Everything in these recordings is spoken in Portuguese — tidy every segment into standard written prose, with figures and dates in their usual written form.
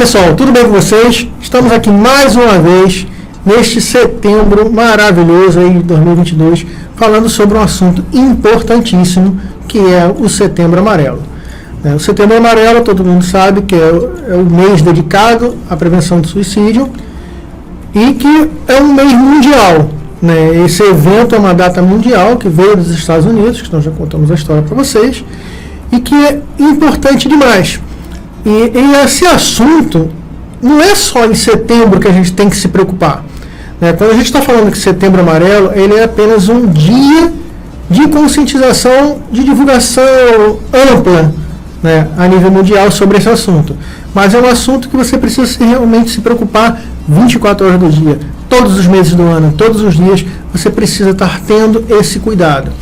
pessoal, tudo bem com vocês? Estamos aqui mais uma vez neste setembro maravilhoso aí de 2022, falando sobre um assunto importantíssimo que é o Setembro Amarelo. O Setembro Amarelo, todo mundo sabe que é o mês dedicado à prevenção do suicídio e que é um mês mundial. Esse evento é uma data mundial que veio dos Estados Unidos, que nós já contamos a história para vocês, e que é importante demais. E esse assunto não é só em setembro que a gente tem que se preocupar. Quando a gente está falando que Setembro Amarelo, ele é apenas um dia de conscientização, de divulgação ampla, a nível mundial sobre esse assunto. Mas é um assunto que você precisa realmente se preocupar 24 horas do dia, todos os meses do ano, todos os dias, você precisa estar tendo esse cuidado.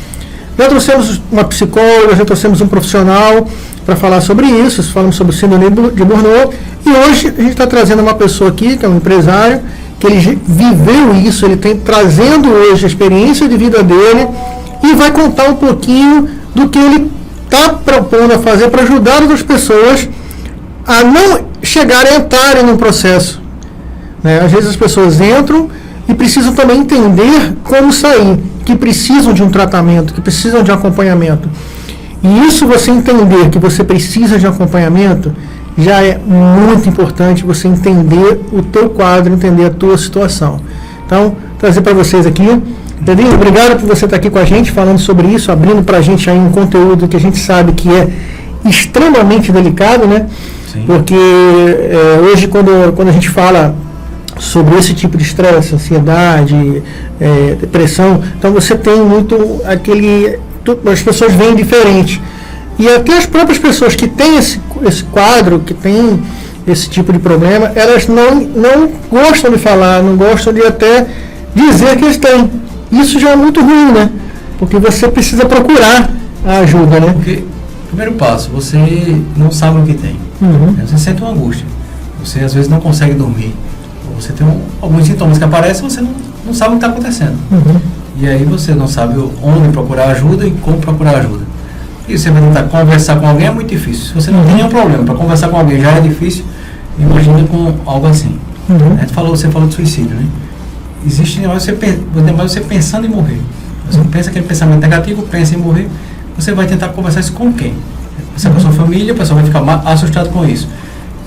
Já trouxemos uma psicóloga, já trouxemos um profissional para falar sobre isso, falamos sobre o síndrome de Burnout, e hoje a gente está trazendo uma pessoa aqui, que é um empresário, que ele viveu isso, ele tem trazendo hoje a experiência de vida dele, e vai contar um pouquinho do que ele está propondo a fazer para ajudar outras pessoas a não chegarem a entrarem num processo. Às vezes as pessoas entram e precisam também entender como sair, que precisam de um tratamento, que precisam de acompanhamento. E isso, você entender que você precisa de acompanhamento, já é muito importante você entender o teu quadro, entender a tua situação. Então, trazer para vocês aqui. Pedrinho, obrigado por você estar aqui com a gente, falando sobre isso, abrindo para a gente aí um conteúdo que a gente sabe que é extremamente delicado, né? Sim. Porque hoje, quando a gente fala sobre esse tipo de estresse, ansiedade, depressão, então você tem muito as pessoas veem diferente. E até as próprias pessoas que têm esse quadro, que têm esse tipo de problema, elas não gostam de falar, não gostam de até dizer que eles têm. Isso já é muito ruim, né? Porque você precisa procurar a ajuda, né? Porque, primeiro passo, você não sabe o que tem. Uhum. Você sente uma angústia. Você às vezes não consegue dormir. Ou você tem alguns sintomas que aparecem e você não sabe o que está acontecendo. Uhum. E aí você não sabe onde procurar ajuda e como procurar ajuda. E você vai tentar conversar com alguém, é muito difícil. Se você não tem nenhum problema, para conversar com alguém já é difícil, imagina com algo assim. Uhum. Você falou de suicídio, né? Existe você pensando em morrer. Você pensa aquele pensamento negativo, pensa em morrer, você vai tentar conversar isso com quem? Essa com a sua família, a pessoa vai ficar assustada com isso.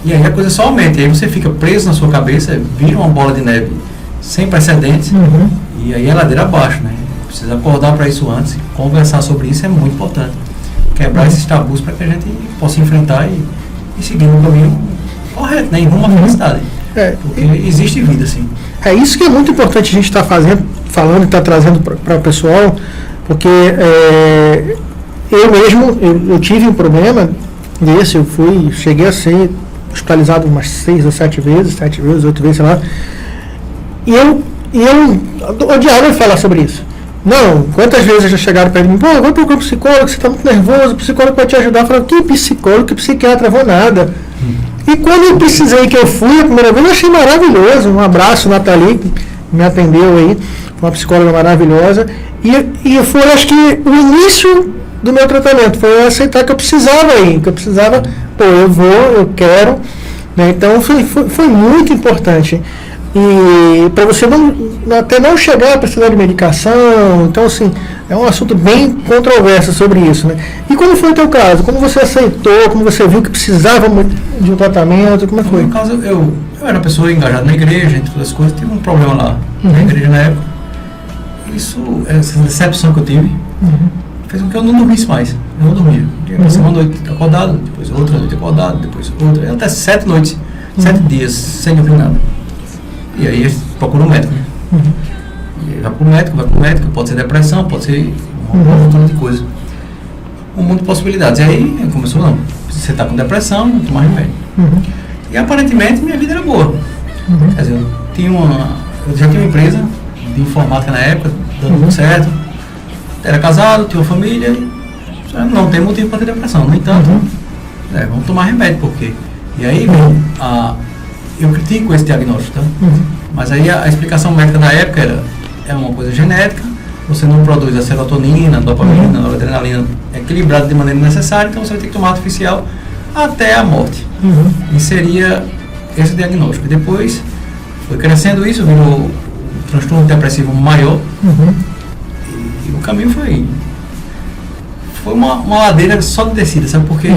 E aí a coisa só aumenta, e aí você fica preso na sua cabeça, vira uma bola de neve sem precedentes, Uhum. e aí é ladeira abaixo, né? Precisa acordar para isso antes, conversar sobre isso é muito importante. Quebrar esses tabus para que a gente possa enfrentar e seguir no caminho correto, né? Em rumo à felicidade. Porque existe vida, sim. É isso que é muito importante a gente estar falando e estar trazendo para o pessoal, porque eu mesmo, eu tive um problema desse, cheguei a ser hospitalizado umas 6 ou 7 vezes, 8 vezes, sei lá, e eu odiava falar sobre isso. Não, quantas vezes já chegaram para mim, vai procurar um psicólogo, você está muito nervoso, o psicólogo pode te ajudar. Eu falei, que psicólogo, que psiquiatra, vou nada. E quando eu precisei, que eu fui a primeira vez, eu achei maravilhoso. Um abraço, Nathalie, que me atendeu aí, uma psicóloga maravilhosa. E foi, acho que, o início do meu tratamento, foi eu aceitar que eu precisava ir, que eu precisava, eu quero. Então, foi muito importante. E para você até não chegar a precisar de medicação, então assim, é um assunto bem controverso sobre isso, né? E como foi o teu caso? Como você aceitou, como você viu que precisava de um tratamento, como foi? No caso, eu era uma pessoa engajada na igreja, entre todas as coisas, tive um problema lá na igreja na época. Essa decepção que eu tive, fez com que eu não dormisse mais, eu não dormia. Passei uma noite acordado, depois outra noite acordado, depois outra, até 7 noites, 7 dias, sem dormir nada. E aí procura um médico, né? E vai pro médico, pode ser depressão, pode ser uma monte de coisa. Um monte de possibilidades. E aí começou, não, você está com depressão, não toma remédio. E aparentemente minha vida era boa. Quer dizer, eu já tinha uma empresa de informática na época, dando tudo certo. Era casado, tinha uma família, não tem motivo para ter depressão. No entanto, vamos tomar remédio, por quê? E aí eu critico esse diagnóstico, tá? Mas aí a explicação médica na época é uma coisa genética, você não produz a serotonina, a dopamina, a noradrenalina equilibrada de maneira necessária, então você vai ter que tomar artificial até a morte. E seria esse diagnóstico. E depois foi crescendo isso, virou um transtorno depressivo maior. E o caminho foi uma ladeira só de descida, sabe? Porque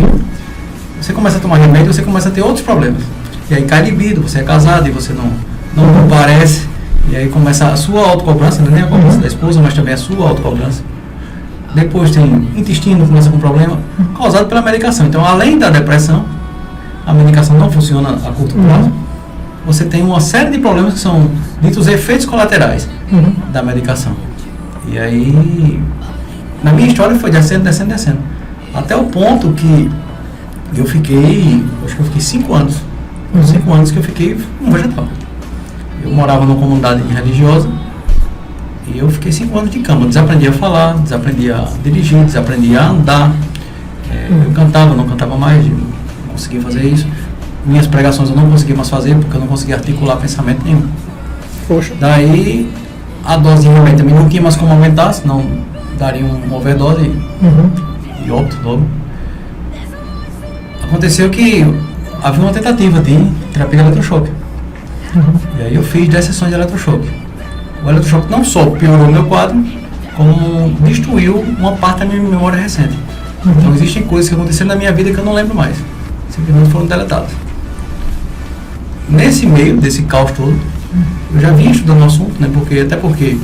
você começa a tomar remédio, você começa a ter outros problemas. E aí cai libido, você é casado e você não comparece. E aí começa a sua autocobrança, não é nem a cobrança da esposa, mas também a sua autocobrança. Depois tem intestino, começa com problema, causado pela medicação. Então, além da depressão, a medicação não funciona a curto prazo. Você tem uma série de problemas que são ditos efeitos colaterais da medicação. E aí, na minha história foi descendo. Até o ponto que eu fiquei 5 anos. 5 anos que eu fiquei um vegetal. Eu morava numa comunidade religiosa e eu fiquei 5 anos de cama. Desaprendi a falar, desaprendi a dirigir, desaprendi a andar. Eu cantava, não cantava mais, não conseguia fazer isso. Minhas pregações eu não conseguia mais fazer porque eu não conseguia articular pensamento nenhum. Poxa. Daí a dose de remédio também não tinha mais como aumentar, senão daria uma overdose e óbito logo. Aconteceu que havia uma tentativa de terapia de eletrochoque. E aí eu fiz 10 sessões de eletrochoque. O eletrochoque não só piorou o meu quadro, como destruiu uma parte da minha memória recente. Então existem coisas que aconteceram na minha vida que eu não lembro mais. Simplesmente foram deletadas. Nesse meio desse caos todo, eu já vinha estudando o assunto, né? Até porque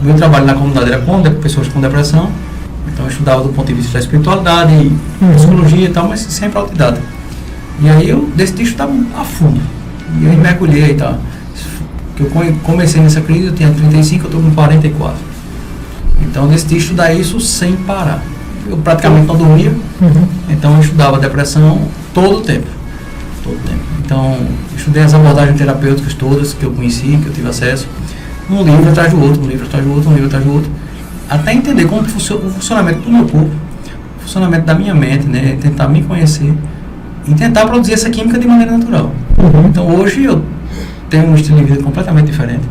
o meu trabalho na comunidade era com pessoas com depressão, então eu estudava do ponto de vista da espiritualidade, psicologia e tal, mas sempre autodidata. E aí eu decidi estudar a fundo. E aí mergulhei e tal. Eu comecei nessa crise, eu tinha 35, eu estou com 44. Então eu decidi estudar isso sem parar. Eu praticamente não dormia, então eu estudava depressão todo o tempo. Então, estudei as abordagens terapêuticas todas que eu conheci, que eu tive acesso, um livro atrás do outro, até entender como funciona o funcionamento do meu corpo, o funcionamento da minha mente, né? Tentar me conhecer e tentar produzir essa química de maneira natural. Então, hoje eu tenho um estilo de vida completamente diferente.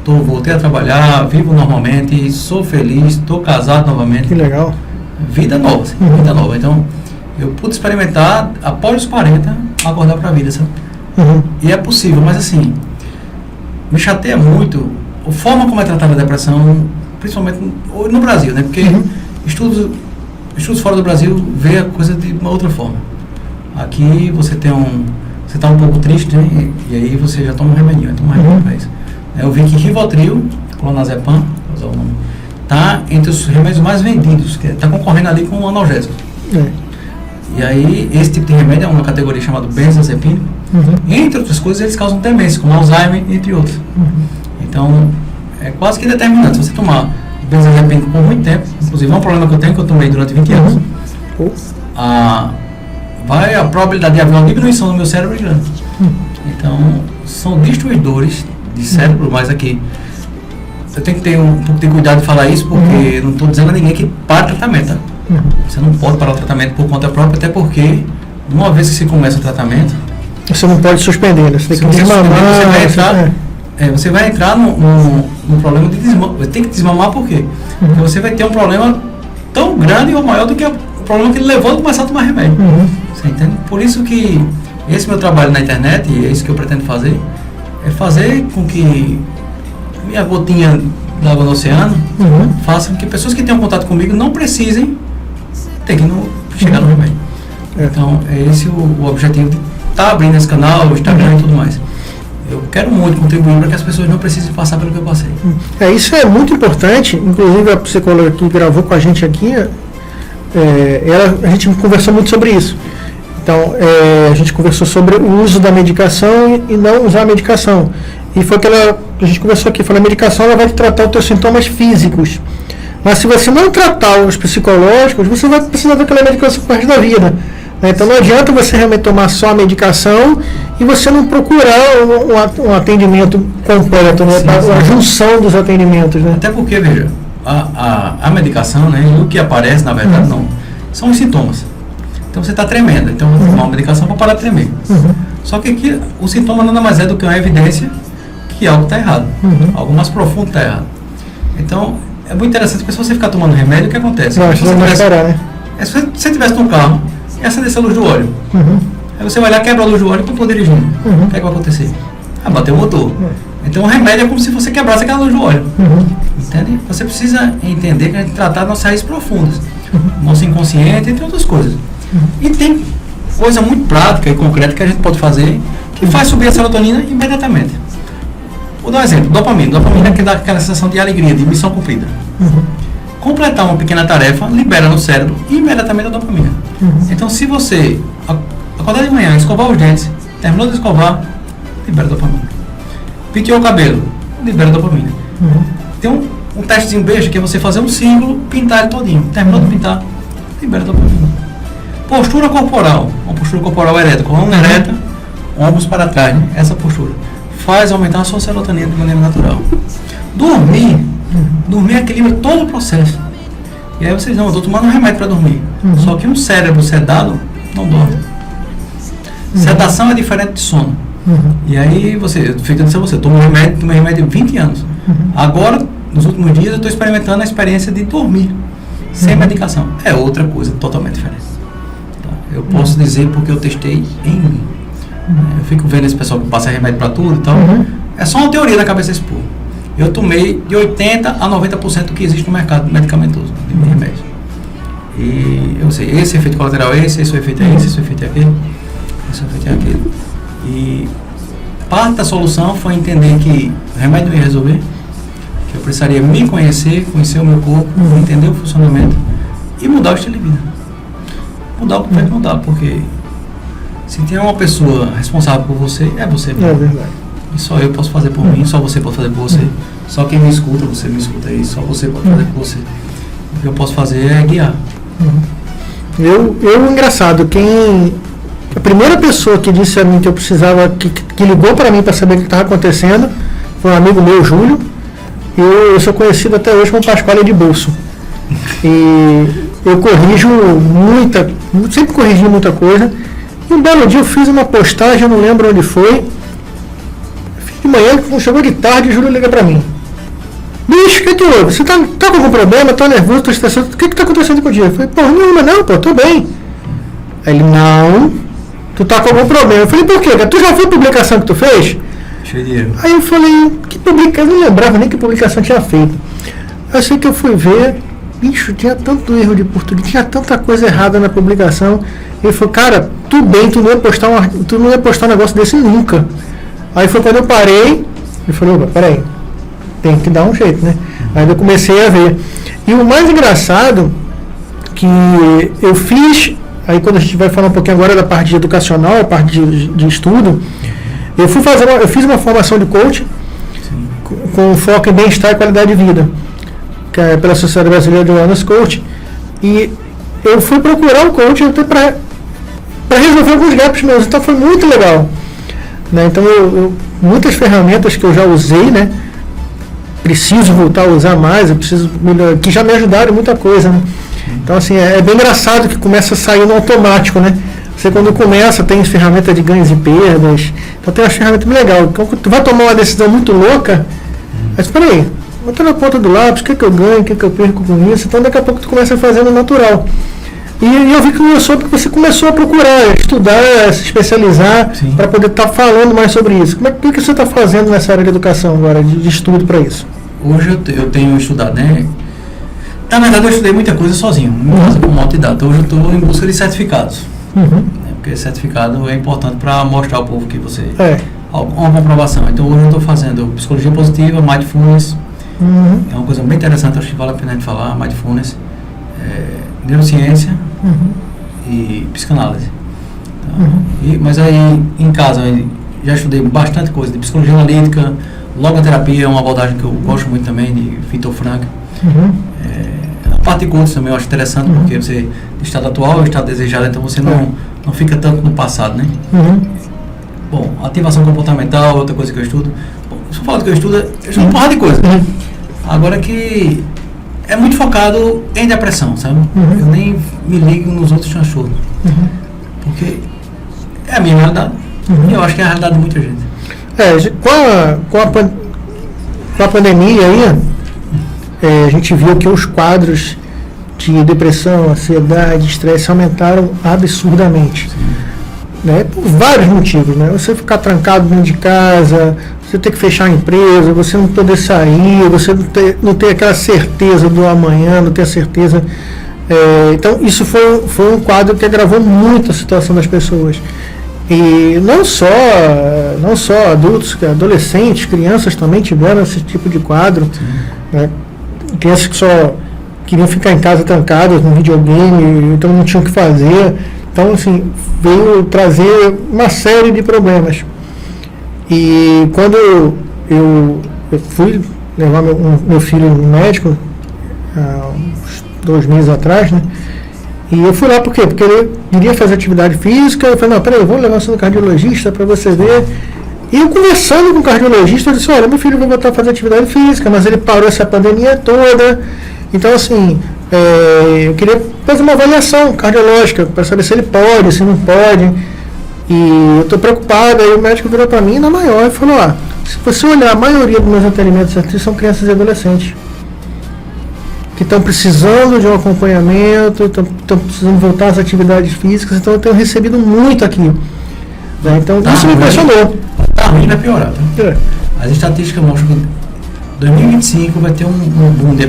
Voltei a trabalhar, vivo normalmente, sou feliz, estou casado novamente. Que legal. Vida nova, vida nova. Então, eu pude experimentar, após os 40, acordar para a vida, sabe? E é possível, mas assim, me chateia muito a forma como é tratada a depressão, principalmente no Brasil, né? Porque estudos fora do Brasil vê a coisa de uma outra forma. Aqui você está um pouco triste, né? E aí você já toma um remedinho, para isso. Eu vi que Rivotril, clonazepam, está entre os remédios mais vendidos, que está concorrendo ali com o analgésico. E aí, esse tipo de remédio é uma categoria chamada benzodiazepínico. Entre outras coisas, eles causam demência, como Alzheimer, entre outros. Então, é quase que determinante. Se você tomar benzodiazepínico por muito tempo, inclusive é um problema que eu tenho, que eu tomei durante 20 anos, a probabilidade de haver uma diminuição no meu cérebro é grande. Então, são destruidores de cérebro, mas aqui eu tenho que ter um pouco de cuidado de falar isso, porque não estou dizendo a ninguém que para o tratamento, tá? Você não pode parar o tratamento por conta própria, até porque uma vez que você começa o tratamento, você não pode suspender, né? Você tem que desmamar. Você vai entrar no problema de desmamar. Você tem que desmamar por quê? Porque você vai ter um problema tão grande ou maior do que o problema que ele levou a começar a tomar remédio. Você entende? Por isso que esse meu trabalho na internet, e é isso que eu pretendo fazer, é fazer com que minha gotinha d'água no oceano faça com que pessoas que tenham contato comigo não precisem ter que chegar no remédio. Então, é esse o objetivo de estar abrindo esse canal, o Instagram e tudo mais. Eu quero muito contribuir para que as pessoas não precisem passar pelo que eu passei. Isso é muito importante. Inclusive, a psicóloga que gravou com a gente aqui, a gente conversou muito sobre isso. Então, a gente conversou sobre o uso da medicação e não usar a medicação. E foi que a gente conversou aqui, falou, a medicação ela vai tratar os teus sintomas físicos. Mas se você não tratar os psicológicos, você vai precisar daquela medicação por resto da vida. Então não adianta você realmente tomar só a medicação e você não procurar um atendimento completo, né? A junção dos atendimentos. Né? Até porque, veja, a medicação, né, o que aparece, na verdade, não, são os sintomas. Então você está tremendo, então vou tomar uma medicação para parar de tremer. Só que aqui o sintoma nada mais é do que uma evidência que algo está errado, algo mais profundo está errado. Então é muito interessante, porque se você ficar tomando remédio, o que acontece? Se você estivesse num carro e acendesse a luz do óleo, Aí você vai lá, quebra a luz do óleo e continua dirigindo. O que é que vai acontecer? Bateu o motor. Então o remédio é como se você quebrasse aquela luz do óleo. Entende? Você precisa entender que a gente tratar nossas raízes profundas. Nosso inconsciente, entre outras coisas. E tem coisa muito prática e concreta que a gente pode fazer que faz subir a serotonina imediatamente. Vou dar um exemplo, dopamina. Dopamina é que dá aquela sensação de alegria, de missão cumprida. Completar uma pequena tarefa, libera no cérebro imediatamente a dopamina. Então se você acordar de manhã, escovar os dentes, terminou de escovar, libera dopamina. Penteou o cabelo, libera dopamina. Tem um testezinho besta que é você fazer um símbolo, pintar ele todinho. Terminou de pintar, libera dopamina. Postura corporal, uma postura corporal ereta, coluna ereta, ombros para trás, né? Essa postura faz aumentar a sua serotonina de maneira natural. Dormir equilibra todo o processo. E aí vocês não, eu estou tomando um remédio para dormir. Só que um cérebro sedado não dorme. Sedação é diferente de sono. E aí você, fica dizendo você, tomei remédio há 20 anos. Agora, nos últimos dias, eu estou experimentando a experiência de dormir sem medicação. É outra coisa totalmente diferente. Tá? Eu posso dizer porque eu testei em mim. Eu fico vendo esse pessoal que passa remédio para tudo e tal. É só uma teoria da cabeça desse povo. Eu tomei de 80% a 90% do que existe no mercado medicamentoso de remédio. E eu sei, esse efeito colateral é esse efeito é esse efeito é aquele, esse efeito é aquele. E parte da solução foi entender que o remédio não ia resolver, que eu precisaria me conhecer o meu corpo, entender o funcionamento e mudar o estilo de vida. Mudar o que tem que mudar, porque se tem uma pessoa responsável por você, é você mesmo. É verdade. E só eu posso fazer por mim, só você pode fazer por você. Só quem me escuta, você me escuta aí, só você pode fazer por você. O que eu posso fazer é guiar. Engraçado, a primeira pessoa que disse a mim que eu precisava, que ligou para mim para saber o que estava acontecendo, foi um amigo meu, Júlio. Eu sou conhecido até hoje como Pascoal de Bolso. E eu sempre corrigi muita coisa. E um belo dia eu fiz uma postagem, eu não lembro onde foi. Fiz de manhã, chegou de tarde, o Júlio liga para mim. Bicho, o que houve? Você tá com algum problema? Tá nervoso? Tá estressado? O que tá acontecendo contigo? Eu falei, não, tô bem. Aí ele, não, tu tá com algum problema. Eu falei, por quê? Tu já viu a publicação que tu fez? Aí eu falei, que publicação? Eu não lembrava nem que publicação tinha feito. Eu sei que eu fui ver, bicho, tinha tanto erro de português, tinha tanta coisa errada na publicação. Ele falou, cara, tu não ia postar um negócio desse nunca. Aí foi quando eu parei, ele falou, opa, peraí, tem que dar um jeito, né? Aí eu comecei a ver. E o mais engraçado que eu fiz, aí quando a gente vai falar um pouquinho agora da parte educacional, a parte de estudo, eu fiz uma formação de coach com foco em bem-estar e qualidade de vida, que é pela Sociedade Brasileira de Wellness Coach, e eu fui procurar um coach até para resolver alguns gaps meus, então foi muito legal, né? Então muitas ferramentas que eu já usei, né, preciso voltar a usar mais, que já me ajudaram em muita coisa, né? Então assim, é bem engraçado que começa a sair no automático, né? Você quando começa tem ferramenta de ganhos e perdas, então tem uma ferramenta bem legal. Então, tu vai tomar uma decisão muito louca, mas espera aí, bota na ponta do lápis, o que eu ganho, o que eu perco com isso, então daqui a pouco tu começa a fazer no natural. E eu vi que você começou a procurar, estudar, se especializar, para poder estar falando mais sobre isso. O que você está fazendo nessa área de educação agora, de estudo para isso? Hoje eu tenho estudado, né? Na verdade eu estudei muita coisa sozinho, como autodidata. Hoje eu estou em busca de certificados. Porque certificado é importante para mostrar ao povo que você... uma comprovação. Então hoje eu estou fazendo psicologia positiva, mindfulness. É uma coisa bem interessante, acho que vale a pena a gente falar, mindfulness. Neurociência e psicanálise. Então, mas aí em casa eu já estudei bastante coisa de psicologia analítica, logoterapia é uma abordagem que eu gosto muito também, de Viktor Frankl. A parte de coaching também eu acho interessante, porque você estado atual, estado desejado, então você não fica tanto no passado, né? Bom, ativação comportamental, outra coisa que eu estudo. Bom, se eu falar do que eu estudo uma porrada de coisa. Agora que é muito focado em depressão, sabe? Eu nem me ligo nos outros transtornos. Porque é a minha realidade. E eu acho que é a realidade de muita gente. Com a pandemia aí, a gente viu que os quadros de depressão, ansiedade, estresse aumentaram absurdamente. né? Por vários motivos, né? Você ficar trancado dentro de casa, você ter que fechar a empresa, você não poder sair, você não ter aquela certeza do amanhã, não ter a certeza. Então, isso foi um quadro que agravou muito a situação das pessoas. E não só adultos, adolescentes, crianças também tiveram esse tipo de quadro, né? Crianças que só queriam ficar em casa trancadas no videogame, então não tinham o que fazer. Então, assim, veio trazer uma série de problemas. E quando eu fui levar meu filho no médico, há uns 2 meses atrás, né? E eu fui lá por quê? Porque ele queria fazer atividade física. Eu falei, não, peraí, vamos levar você no cardiologista para você ver. E eu conversando com o cardiologista, eu disse, olha, meu filho vai voltar a fazer atividade física, mas ele parou essa pandemia toda. Então, assim, eu queria fazer uma avaliação cardiológica para saber se ele pode, se não pode. E eu estou preocupado. Aí o médico virou para mim, na maior, e falou, se você olhar, a maioria dos meus atendimentos são crianças e adolescentes que estão precisando de um acompanhamento, estão precisando voltar às atividades físicas, então eu tenho recebido muito aqui. Né? Então, isso me impressionou. Tá ruim, vai piorar. Tá? As estatísticas mostram que 2025 vai ter um boom de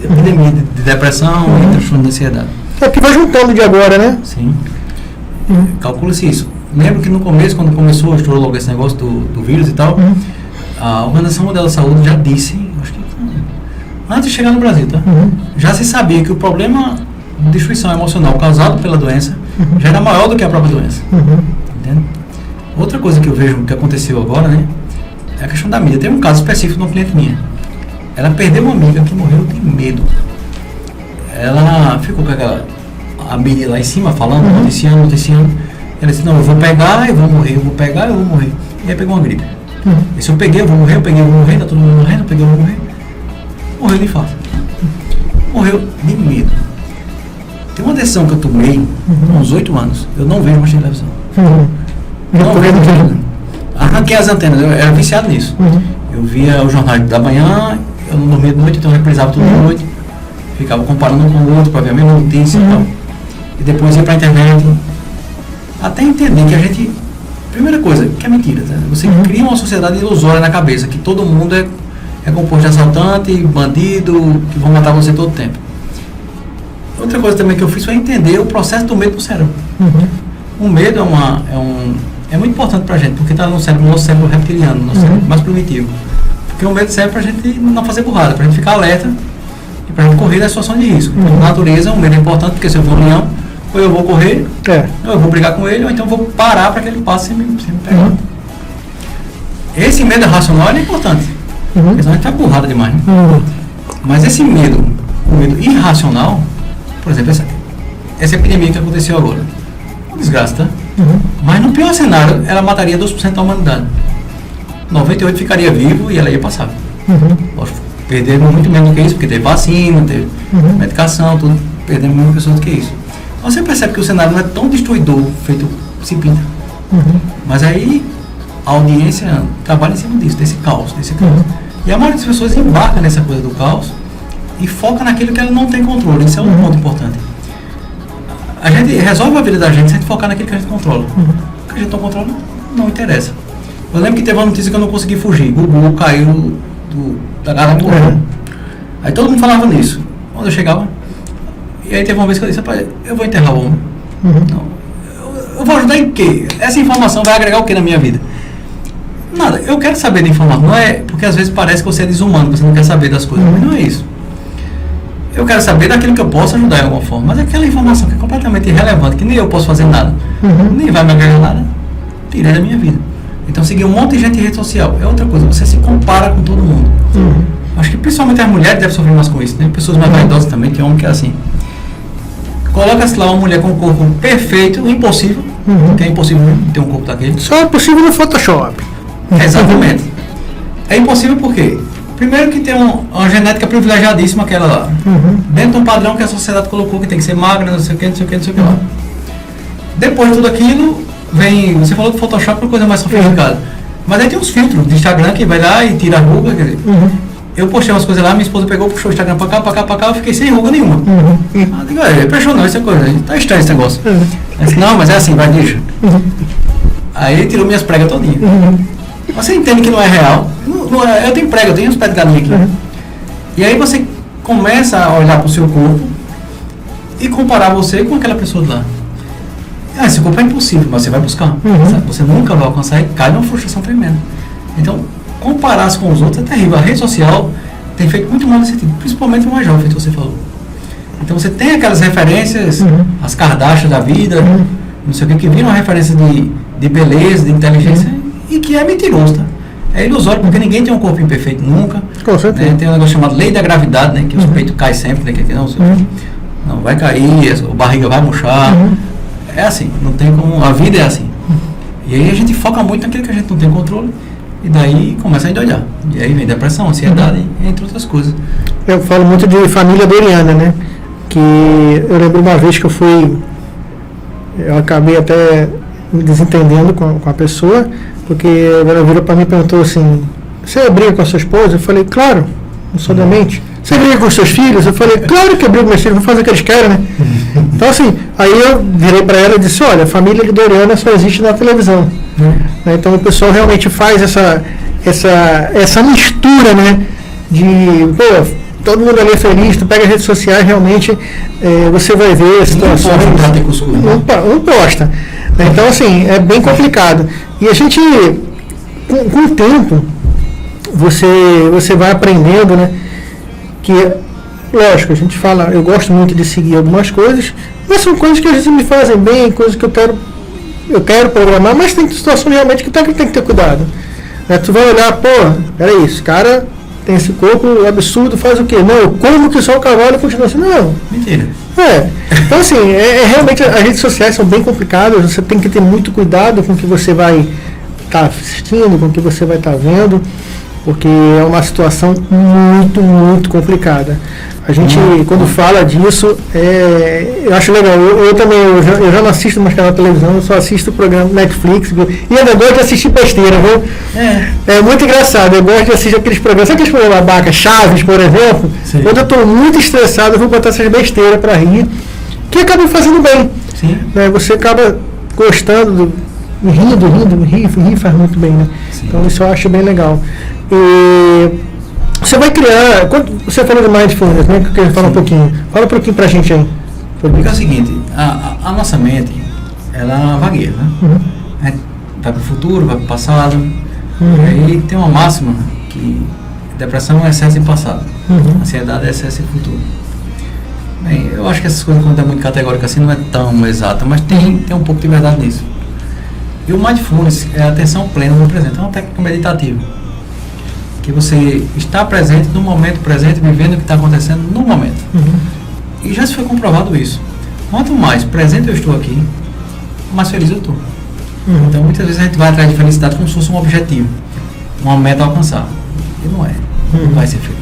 epidemia de depressão e transtorno de ansiedade. É que vai juntando de agora, né? Sim. Calcula-se isso. Lembro que no começo, quando começou, estourou logo esse negócio do vírus e tal, a Organização Mundial da Saúde já disse, acho que antes de chegar no Brasil, tá? Já se sabia que o problema de destruição emocional causado pela doença já era maior do que a própria doença. Entende? Outra coisa que eu vejo que aconteceu agora, né, é a questão da mídia. Tem um caso específico de uma cliente minha. Ela perdeu uma amiga que morreu de medo. Ela ficou com a mídia lá em cima falando, noticiando. Ela disse, não, eu vou pegar e vou morrer, eu vou pegar e eu vou morrer. E aí pegou uma gripe. E se eu peguei, eu vou morrer, tá todo mundo morrendo, eu peguei, eu vou morrer. Morreu de infarto. Morreu de medo. Tem uma decisão que eu tomei há uns 8 anos. Eu não vejo mais televisão. Não vejo. Arranquei as antenas, eu era viciado nisso. Eu via o jornal da manhã, eu não dormia de noite, então eu reprisava tudo de noite. Ficava comparando um com o outro para ver a mesma notícia e tal. E depois ia para a internet. Até entender que a gente... Primeira coisa, que é mentira. Tá? Você cria uma sociedade ilusória na cabeça, que todo mundo é composto de assaltante, bandido, que vão matar você todo o tempo. Outra coisa também que eu fiz foi entender o processo do medo no cérebro. O medo é muito importante pra gente, porque está no nosso cérebro reptiliano, nosso cérebro mais primitivo. Porque o medo serve pra gente não fazer burrada, pra gente ficar alerta e pra gente correr da situação de risco. Então, na natureza, o medo é importante, porque se eu for um leão, ou eu vou correr, ou eu vou brigar com ele, ou então eu vou parar para que ele passe sem me pegar. Esse medo racional é importante. Porque senão a gente tá burrada demais. Né? Mas esse medo, o medo irracional, por exemplo, essa epidemia que aconteceu agora, uma desgraça, tá? Mas no pior cenário, ela mataria 2% da humanidade. 98% ficaria vivo e ela ia passar. Lógico, perdemos muito menos do que isso, porque teve vacina, teve medicação, tudo, perdemos menos pessoas do que isso. Então você percebe que o cenário não é tão destruidor, feito se pinta. Mas aí a audiência trabalha em cima disso, desse caos. E a maioria das pessoas embarca nessa coisa do caos e foca naquilo que ela não tem controle. Isso é um ponto importante. A gente resolve a vida da gente se a gente focar naquilo que a gente controla. O que a gente não controla não interessa. Eu lembro que teve uma notícia que eu não consegui fugir. O Gugu caiu da galera e morreu. Aí todo mundo falava nisso. Quando eu chegava... E aí teve uma vez que eu disse, rapaz, eu vou enterrar o homem. Não. Eu vou ajudar em quê? Essa informação vai agregar o que na minha vida? Nada, eu quero saber da informação. Não é porque às vezes parece que você é desumano, você não quer saber das coisas, mas não é isso. Eu quero saber daquilo que eu posso ajudar de alguma forma, mas aquela informação que é completamente irrelevante, que nem eu posso fazer nada, nem vai me agregar nada, tirei da minha vida. Então seguir um monte de gente em rede social é outra coisa, você se compara com todo mundo. Acho que principalmente as mulheres devem sofrer mais com isso, né? Pessoas mais vaidosas também, tem homem que é assim. Coloca-se lá uma mulher com um corpo perfeito, impossível, que é impossível ter um corpo daquele. Só é possível no Photoshop. Exatamente. É impossível por quê? Primeiro que tem uma genética privilegiadíssima, aquela lá. Dentro de um padrão que a sociedade colocou, que tem que ser magra, não sei o que, não sei o que, não sei o que lá. Depois de tudo aquilo, vem... Você falou que Photoshop é uma coisa mais sofisticada. Mas aí tem uns filtros de Instagram que vai lá e tira a ruga, quer dizer... Eu postei umas coisas lá, minha esposa pegou, puxou o Instagram pra cá, eu fiquei sem ruga nenhuma. Eu digo, é impressionante essa coisa, tá estranho esse negócio. Ela disse, não, mas é assim, vai, deixa. Aí ele tirou minhas pregas todinhas. Você entende que não é real. Eu tenho prega, eu tenho uns pés de galinha aqui. E aí você começa a olhar para o seu corpo e comparar você com aquela pessoa de lá. Esse corpo é impossível, mas você vai buscar. Você nunca vai alcançar e cai numa frustração tremenda. Então, comparar-se com os outros é terrível. A rede social tem feito muito mal nesse sentido, principalmente o mais jovem, que você falou. Então você tem aquelas referências, as Kardashian da vida, não sei o que viram uma referência de beleza, de inteligência, e que é mentiroso, tá? É ilusório, porque ninguém tem um corpo imperfeito nunca. Com certeza. Né? Tem um negócio chamado lei da gravidade, né? Que os peitos caem sempre, né? Que não vai cair, a barriga vai murchar. É assim, não tem como. A vida é assim. E aí a gente foca muito naquilo que a gente não tem controle, e daí começa a endoidar. E aí vem depressão, ansiedade, entre outras coisas. Eu falo muito de família doriana, né? Que eu lembro uma vez que eu acabei até me desentendendo com a pessoa, porque ela virou para mim e perguntou assim: você briga com a sua esposa? Eu falei: claro, não sou da mente. Você briga com os seus filhos? Eu falei: claro que eu brigo com meus filhos, vou fazer o que eles querem, né? Então assim, aí eu virei para ela e disse: olha, a família doriana só existe na televisão. Né? Então o pessoal realmente faz essa mistura, né? De, pô, todo mundo ali é feliz, tu pega as redes sociais, realmente você vai ver situações. Não posta. Então, assim, é bem complicado. E a gente, com o tempo, você vai aprendendo, né? Que, lógico, a gente fala, eu gosto muito de seguir algumas coisas, mas são coisas que às vezes me fazem bem, coisas que eu quero programar, mas tem situações realmente que tem que ter cuidado. Tu vai olhar, pô, peraí, esse cara tem esse corpo absurdo, faz o quê? Não, como que só o cavalo continua assim? Não. Mentira. Então assim, realmente as redes sociais são bem complicadas, você tem que ter muito cuidado com o que você vai estar assistindo, com o que você vai estar vendo, porque é uma situação muito, muito complicada. A gente, quando fala disso, eu acho legal. Eu também, eu já não assisto mais canal de televisão, eu só assisto o programa Netflix. E ainda gosto de assistir besteira, viu? É muito engraçado. Eu gosto de assistir aqueles programas. Sabe aqueles programas babaca, Chaves, por exemplo? Sim. Quando eu estou muito estressado, eu vou botar essas besteiras para rir, que acaba fazendo bem. Sim. Né? Você acaba gostando, rir faz muito bem, né? Sim. Então isso eu acho bem legal. Você vai criar, quando você falou de mindfulness, né, que eu queria falar um pouquinho. Fala um pouquinho pra gente aí. Porque é o seguinte, a nossa mente, ela vagueia, né? Vai para o futuro, vai para o passado. E aí tem uma máxima que depressão é excesso em passado, ansiedade é excesso em futuro. Bem, eu acho que essas coisas, quando é muito categórica assim, não é tão exata, mas tem um pouco de verdade nisso. E o mindfulness é a atenção plena no presente, é uma técnica meditativa. Que você está presente no momento presente, vivendo o que está acontecendo no momento. E já se foi comprovado isso. Quanto mais presente eu estou aqui, mais feliz eu estou. Então muitas vezes a gente vai atrás de felicidade como se fosse um objetivo, uma meta a alcançar. E não é. Não vai ser feliz.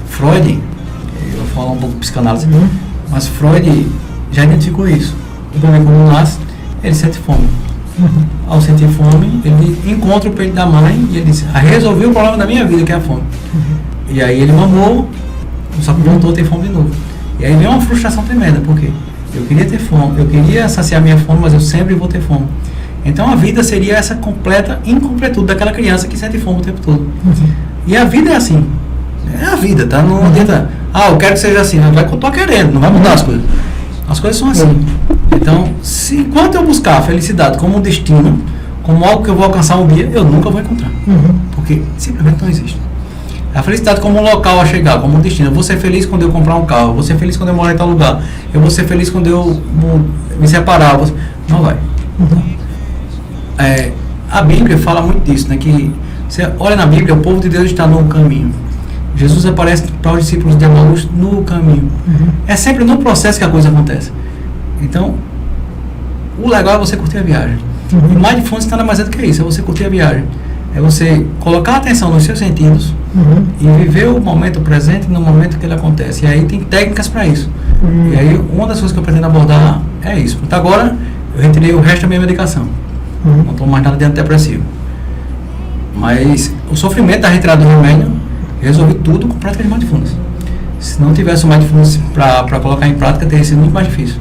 Freud, eu vou falar um pouco de psicanálise, mas Freud já identificou isso. O bebê quando nasce, ele sente fome. Ao sentir fome, ele encontra o peito da mãe e ele diz: resolvi o problema da minha vida, que é a fome. E aí ele mamou, só que voltou a ter fome de novo. E aí vem uma frustração tremenda, porque eu queria ter fome, eu queria saciar minha fome, mas eu sempre vou ter fome. Então a vida seria essa completa incompletude daquela criança que sente fome o tempo todo. E a vida é assim. É a vida, tá? Não adianta, eu quero que seja assim, mas vai que eu tô querendo, não vai mudar as coisas. As coisas são assim. Então, enquanto eu buscar a felicidade como um destino, como algo que eu vou alcançar um dia, eu nunca vou encontrar. Porque simplesmente não existe. A felicidade como um local a chegar, como um destino. Eu vou ser feliz quando eu comprar um carro, eu vou ser feliz quando eu morar em tal lugar, eu vou ser feliz quando eu me separar. Não vai. A Bíblia fala muito disso, né? Que você olha na Bíblia, o povo de Deus está no caminho. Jesus aparece para os discípulos de Emaús no caminho. É sempre no processo que a coisa acontece. Então, o legal é você curtir a viagem. E mindfulness nada mais é do que isso, é você curtir a viagem. É você colocar atenção nos seus sentidos e viver o momento presente no momento que ele acontece. E aí tem técnicas para isso. E aí uma das coisas que eu pretendo abordar é isso. Até agora, eu retirei o resto da minha medicação. Não tomo mais nada de antidepressivo. Mas o sofrimento da retirada do remédio, resolvi tudo com prática de mindfulness. Se não tivesse o mindfulness para colocar em prática, teria sido muito mais difícil.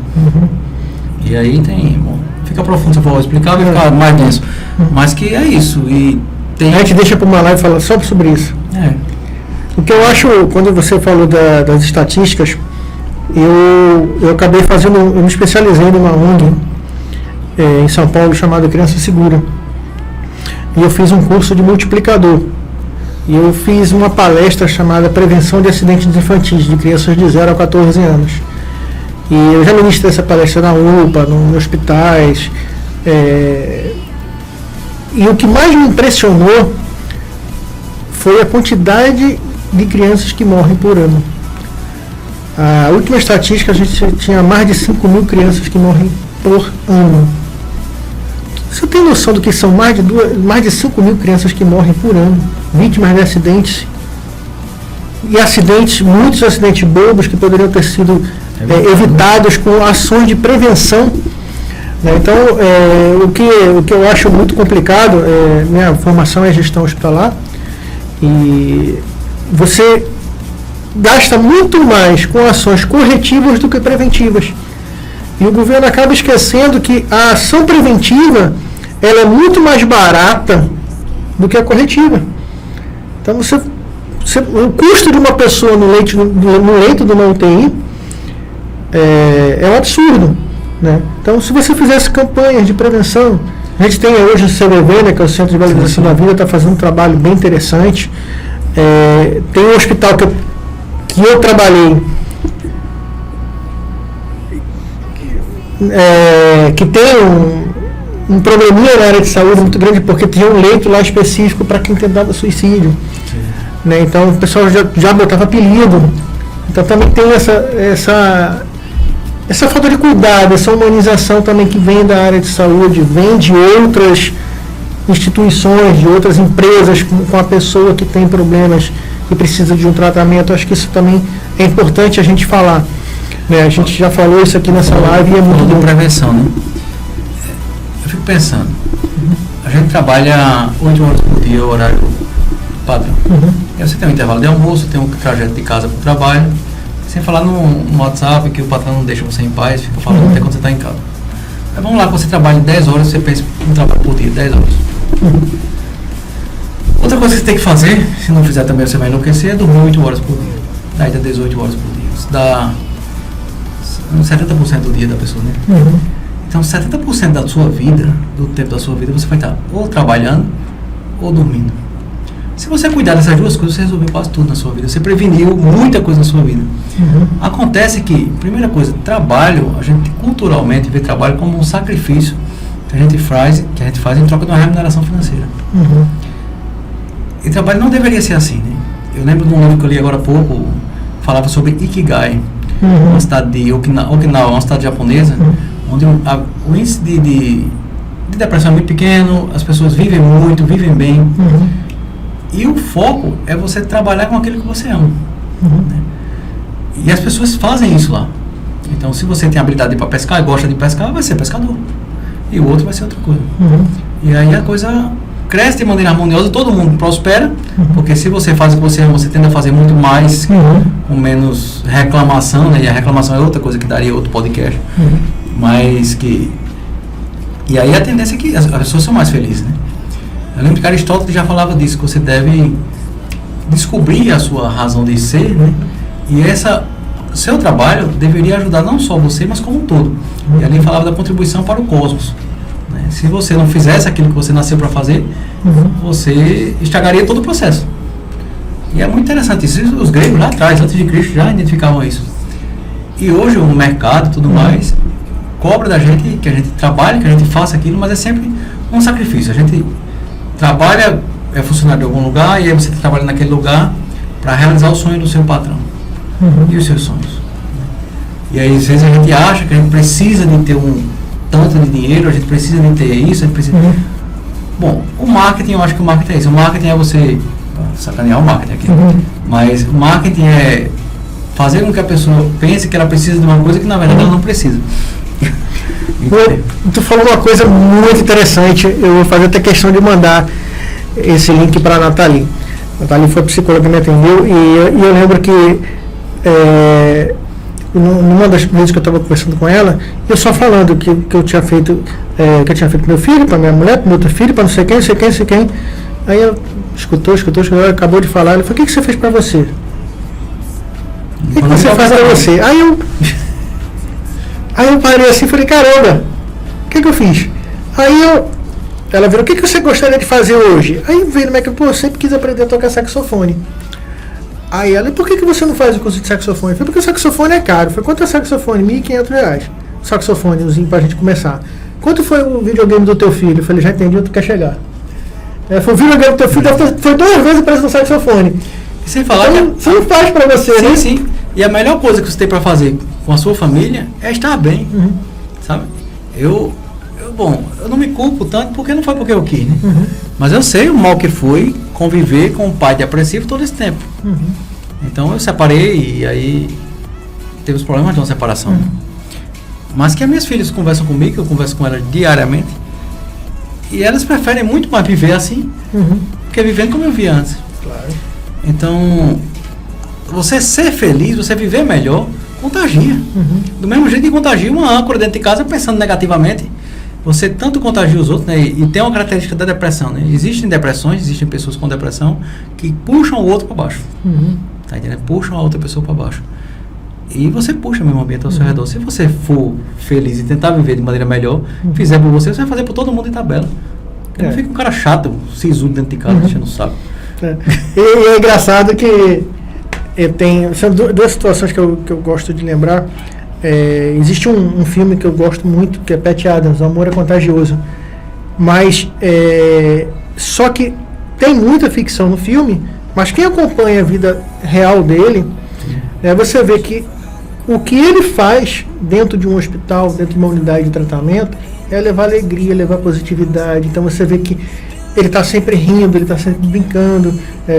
E aí tem fica profundo se eu for explicar, vai ficar mais denso. Mas que é isso. E tem... A gente deixa para uma live falar só sobre isso. O que eu acho, quando você falou das estatísticas, eu acabei fazendo, eu me especializei numa ONG em São Paulo chamada Criança Segura. E eu fiz um curso de multiplicador. E eu fiz uma palestra chamada Prevenção de Acidentes Infantis, de crianças de 0 a 14 anos. E eu já ministrei essa palestra na UPA, em hospitais. E o que mais me impressionou foi a quantidade de crianças que morrem por ano. A última estatística, a gente tinha mais de 5 mil crianças que morrem por ano. Você tem noção do que são mais de 5 mil crianças que morrem por ano, vítimas de acidentes? E acidentes, muitos acidentes bobos que poderiam ter sido evitados com ações de prevenção. Então, o que eu acho muito complicado, minha formação é gestão hospitalar, e você gasta muito mais com ações corretivas do que preventivas. E o governo acaba esquecendo que a ação preventiva ela é muito mais barata do que a corretiva. Então, o custo de uma pessoa no leito de uma UTI é um absurdo. Né? Então, se você fizesse campanhas de prevenção, a gente tem hoje o CVV, né, que é o Centro de Valorização da Vida, está fazendo um trabalho bem interessante. Tem um hospital que eu trabalhei, que tem um probleminha na área de saúde muito grande, porque tinha um leito lá específico para quem tentava suicídio. Né? Então, o pessoal já botava apelido. Então, também tem essa falta de cuidado, essa humanização também que vem da área de saúde, vem de outras instituições, de outras empresas com a pessoa que tem problemas e precisa de um tratamento. Acho que isso também é importante a gente falar. Né? A gente já falou isso aqui nessa live e é muito bom. Prevenção, né? Eu fico pensando, a gente trabalha 8 horas por dia, o horário padrão. Aí você tem um intervalo de almoço, tem um trajeto de casa para o trabalho, sem falar no WhatsApp que o patrão não deixa você em paz, fica falando até quando você está em casa. Aí vamos lá, você trabalha 10 horas, você pensa em trabalho por dia, 10 horas. Outra coisa que você tem que fazer, se não fizer também você vai enlouquecer, é dormir 8 horas por dia. Daí dá 18 horas por dia. Isso dá 70% do dia da pessoa, né? Então 70% da sua vida, do tempo da sua vida, você vai estar ou trabalhando ou dormindo. Se você cuidar dessas duas coisas, você resolveu quase tudo na sua vida. Você preveniu muita coisa na sua vida. Acontece que, primeira coisa, trabalho, a gente culturalmente vê trabalho como um sacrifício que a gente faz em troca de uma remuneração financeira. E trabalho não deveria ser assim, né? Eu lembro de um livro que eu li agora há pouco, falava sobre Ikigai, uma cidade de Okinawa, uma cidade japonesa, onde o índice de depressão é muito pequeno, as pessoas vivem muito, vivem bem. E o foco é você trabalhar com aquilo que você ama. Né? E as pessoas fazem isso lá. Então, se você tem habilidade para pescar e gosta de pescar, vai ser pescador. E o outro vai ser outra coisa. E aí a coisa cresce de maneira harmoniosa, todo mundo prospera, porque se você faz o que você ama, você tende a fazer muito mais, com menos reclamação, né? E a reclamação é outra coisa que daria outro podcast. Mas que... E aí a tendência é que as pessoas são mais felizes, né? Eu lembro que Aristóteles já falava disso, que você deve descobrir a sua razão de ser, né? E seu trabalho deveria ajudar não só você, mas como um todo. E ali falava da contribuição para o cosmos. Né? Se você não fizesse aquilo que você nasceu para fazer, você estragaria todo o processo. E é muito interessante isso. Os gregos lá atrás, antes de Cristo, já identificavam isso. E hoje o mercado e tudo mais cobra da gente que a gente trabalhe, que a gente faça aquilo, mas é sempre um sacrifício. A gente trabalha, é funcionário de algum lugar, e aí você trabalha naquele lugar para realizar o sonho do seu patrão e os seus sonhos. E aí às vezes a gente acha que a gente precisa de ter um tanto de dinheiro, a gente precisa de ter isso, a gente precisa... Bom, o marketing, eu acho que o marketing é isso. O marketing é você... sacanear o marketing aqui. Mas o marketing é fazer com que a pessoa pense que ela precisa de uma coisa que na verdade ela não precisa. Tu falou uma coisa muito interessante. Eu vou fazer até questão de mandar esse link para a Nathalie. A Nathalie foi psicóloga que me atendeu, e eu lembro que numa das vezes que eu estava conversando com ela, eu só falando que eu tinha feito, que eu tinha feito pro meu filho, para minha mulher, pro meu outro filho, para não sei quem. Aí ela escutou, ela acabou de falar, ela falou, o que você fez para você? O que você faz para você? Aí eu parei assim e falei, caramba, o que eu fiz? Ela virou, o que você gostaria de fazer hoje? Aí veio, eu sempre quis aprender a tocar saxofone. Aí ela, por que você não faz o curso de saxofone? Eu falei, porque o saxofone é caro. Eu falei, quanto é o saxofone? R$1.500. Saxofonezinho pra gente começar. Quanto foi o videogame do teu filho? Eu falei, já entendi onde tu quer chegar. Ela falou, o videogame do teu filho foi 2 vezes o preço do saxofone. E sem falar então, você não faz pra você, sim, né? Sim. E a melhor coisa que você tem pra fazer com a sua família é estar bem. Sabe? Eu não me culpo tanto porque não foi porque eu quis, né? Mas eu sei o mal que foi conviver com um pai depressivo todo esse tempo. Então eu separei e aí teve os problemas de uma separação. Mas que as minhas filhas conversam comigo, eu converso com elas diariamente, e elas preferem muito mais viver assim do que vivendo como eu via antes. Claro. Então, você ser feliz, você viver melhor, contagia. Do mesmo jeito que contagia uma âncora dentro de casa pensando negativamente. Você tanto contagia os outros, né? E tem uma característica da depressão, né? Existem depressões, existem pessoas com depressão que puxam o outro para baixo. Tá entendendo? Puxam a outra pessoa para baixo. E você puxa o mesmo ambiente ao seu redor. Se você for feliz e tentar viver de maneira melhor, fizer por você vai fazer por todo mundo em tabela. Não fica um cara chato, sisudo dentro de casa, deixando o saco. E é engraçado que são 2 situações que eu gosto de lembrar. Existe um filme que eu gosto muito, que é Patch Adams, O Amor é Contagioso. Mas, só que tem muita ficção no filme, mas quem acompanha a vida real dele, você vê que o que ele faz dentro de um hospital, dentro de uma unidade de tratamento, é levar alegria, levar positividade. Então você vê que ele está sempre rindo, ele está sempre brincando.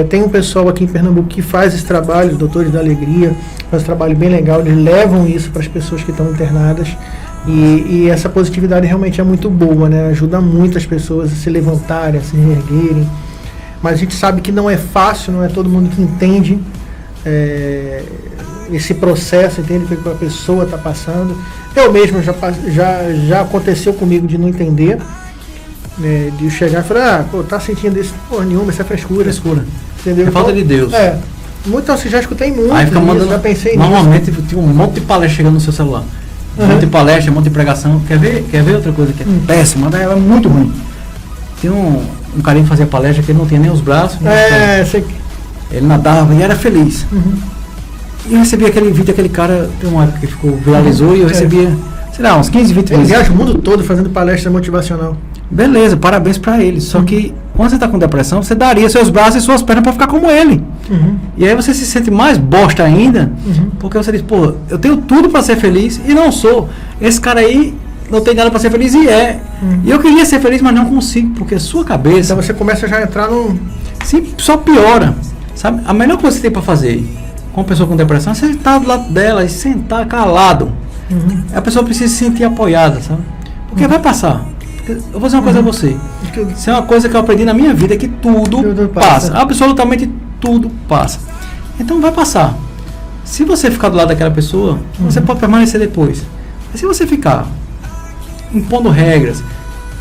Tem um pessoal aqui em Pernambuco que faz esse trabalho, os Doutores da Alegria, faz um trabalho bem legal, eles levam isso para as pessoas que estão internadas. E essa positividade realmente é muito boa, né? Ajuda muito as pessoas a se levantarem, a se reerguerem. Mas a gente sabe que não é fácil, não é todo mundo que entende esse processo, entende o que a pessoa está passando. Eu mesmo já aconteceu comigo de não entender, de chegar e falar, tá sentindo isso? Porra nenhuma, isso é frescura. Entendeu? É falta de Deus. Muito, assim, já escutei muito. Aí fica mandando, já pensei normalmente tem um monte de palestra chegando no seu celular. Um monte de palestra, um monte de pregação. Quer ver outra coisa que é péssima? Ela é muito ruim. Tem um carinha que fazia palestra que ele não tinha nem os braços. Ele nadava e era feliz. E eu recebia aquele vídeo, aquele cara, tem uma época que viralizou, e eu recebia, sei lá, uns 15, 20 vezes. Ele viaja o mundo todo fazendo palestra motivacional. Beleza, parabéns pra ele. Só que quando você tá com depressão, você daria seus braços e suas pernas pra ficar como ele. E aí você se sente mais bosta ainda, porque você diz, eu tenho tudo pra ser feliz e não sou. Esse cara aí não tem nada pra ser feliz e é. E eu queria ser feliz, mas não consigo, porque a sua cabeça... Então você começa já a entrar num... Sim, só piora. Sabe? A melhor coisa que você tem pra fazer com uma pessoa com depressão é você estar do lado dela e sentar calado. A pessoa precisa se sentir apoiada, sabe? Porque vai passar. Eu vou dizer uma coisa a você. Isso é uma coisa que eu aprendi na minha vida, que tudo passa. Absolutamente tudo passa. Então vai passar. Se você ficar do lado daquela pessoa, você pode permanecer depois. Mas se você ficar impondo regras,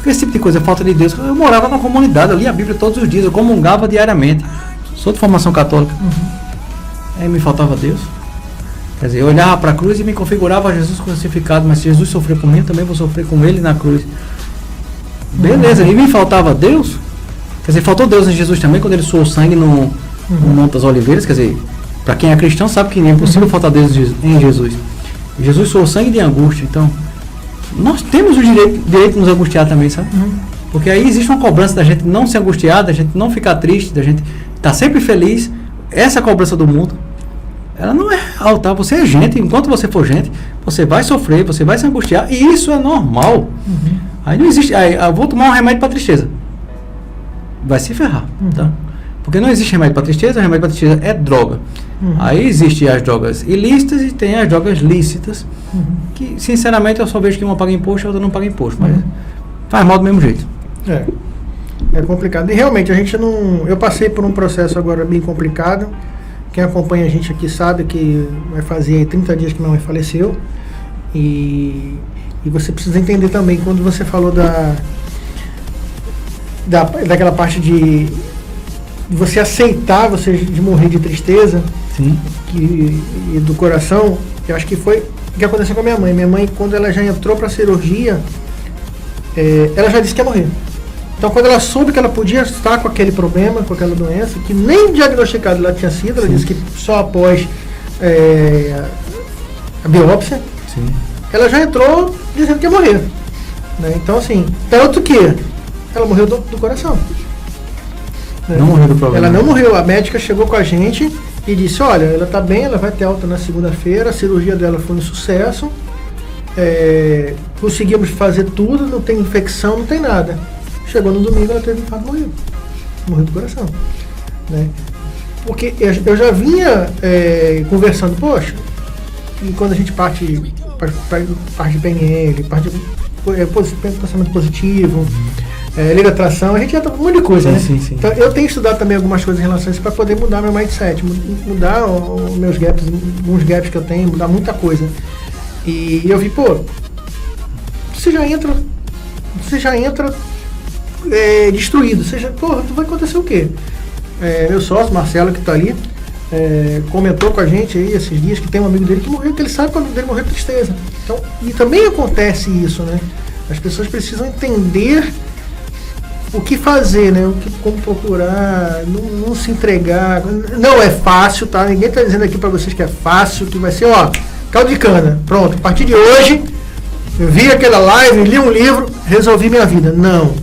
esse tipo de coisa é falta de Deus. Eu morava numa comunidade, eu lia a Bíblia todos os dias, eu comungava diariamente. Sou de formação católica. Aí me faltava Deus. Quer dizer, eu olhava para a cruz e me configurava a Jesus crucificado, mas se Jesus sofreu por mim, eu também vou sofrer com ele na cruz. Beleza, e me faltava Deus. Quer dizer, faltou Deus em Jesus também, quando ele suou sangue no Monte das Oliveiras. Quer dizer, para quem é cristão sabe que é impossível faltar Deus em Jesus. Jesus suou sangue de angústia. Então, nós temos o direito de nos angustiar também, sabe? Porque aí existe uma cobrança da gente não se angustiar, da gente não ficar triste, da gente estar sempre feliz. Essa cobrança do mundo, ela não é real, tá? Você é gente, enquanto você for gente, você vai sofrer, você vai se angustiar, e isso é normal. Aí não existe, aí eu vou tomar um remédio para tristeza. Vai se ferrar, tá? Porque não existe remédio para tristeza, o remédio para tristeza é droga. Aí existem as drogas ilícitas e tem as drogas lícitas, que sinceramente eu só vejo que uma paga imposto e a outra não paga imposto, mas faz mal do mesmo jeito. É complicado. E realmente a gente não... Eu passei por um processo agora bem complicado, Quem acompanha a gente aqui sabe que vai fazer 30 dias que minha mãe faleceu. E você precisa entender também, quando você falou daquela parte de você aceitar, de morrer de tristeza. Sim. E do coração, eu acho que foi o que aconteceu com a minha mãe. Minha mãe, quando ela já entrou para a cirurgia, ela já disse que ia morrer. Então, quando ela soube que ela podia estar com aquele problema, com aquela doença, que nem diagnosticado ela tinha sido, ela disse que só após a biópsia, Sim. ela já entrou dizendo que ia morrer. Né? Então, assim, tanto que ela morreu do coração. Né? Não morreu do problema. Ela não morreu. A médica chegou com a gente e disse, olha, ela está bem, ela vai ter alta na segunda-feira, a cirurgia dela foi um sucesso, conseguimos fazer tudo, não tem infecção, não tem nada. Chegou no domingo, ela teve um infarto, morreu do coração. Né? Porque eu já vinha conversando, poxa, e quando a gente parte de PNL, parte de pensamento positivo, lei da atração, a gente entra um monte de coisa, né? Sim. Então, eu tenho estudado também algumas coisas em relação a isso para poder mudar meu mindset, mudar os meus gaps, alguns gaps que eu tenho, mudar muita coisa. E eu vi, você já entra destruído, vai acontecer o quê? Meu sócio, Marcelo, que está ali, comentou com a gente aí esses dias que tem um amigo dele que morreu, que ele sabe que o amigo dele morreu de tristeza. Então, e também acontece isso, né? As pessoas precisam entender o que fazer, né? Como procurar, não se entregar. Não é fácil, tá? Ninguém está dizendo aqui para vocês que é fácil, que vai ser, caldo de cana. Pronto, a partir de hoje, eu vi aquela live, li um livro, resolvi minha vida. Não.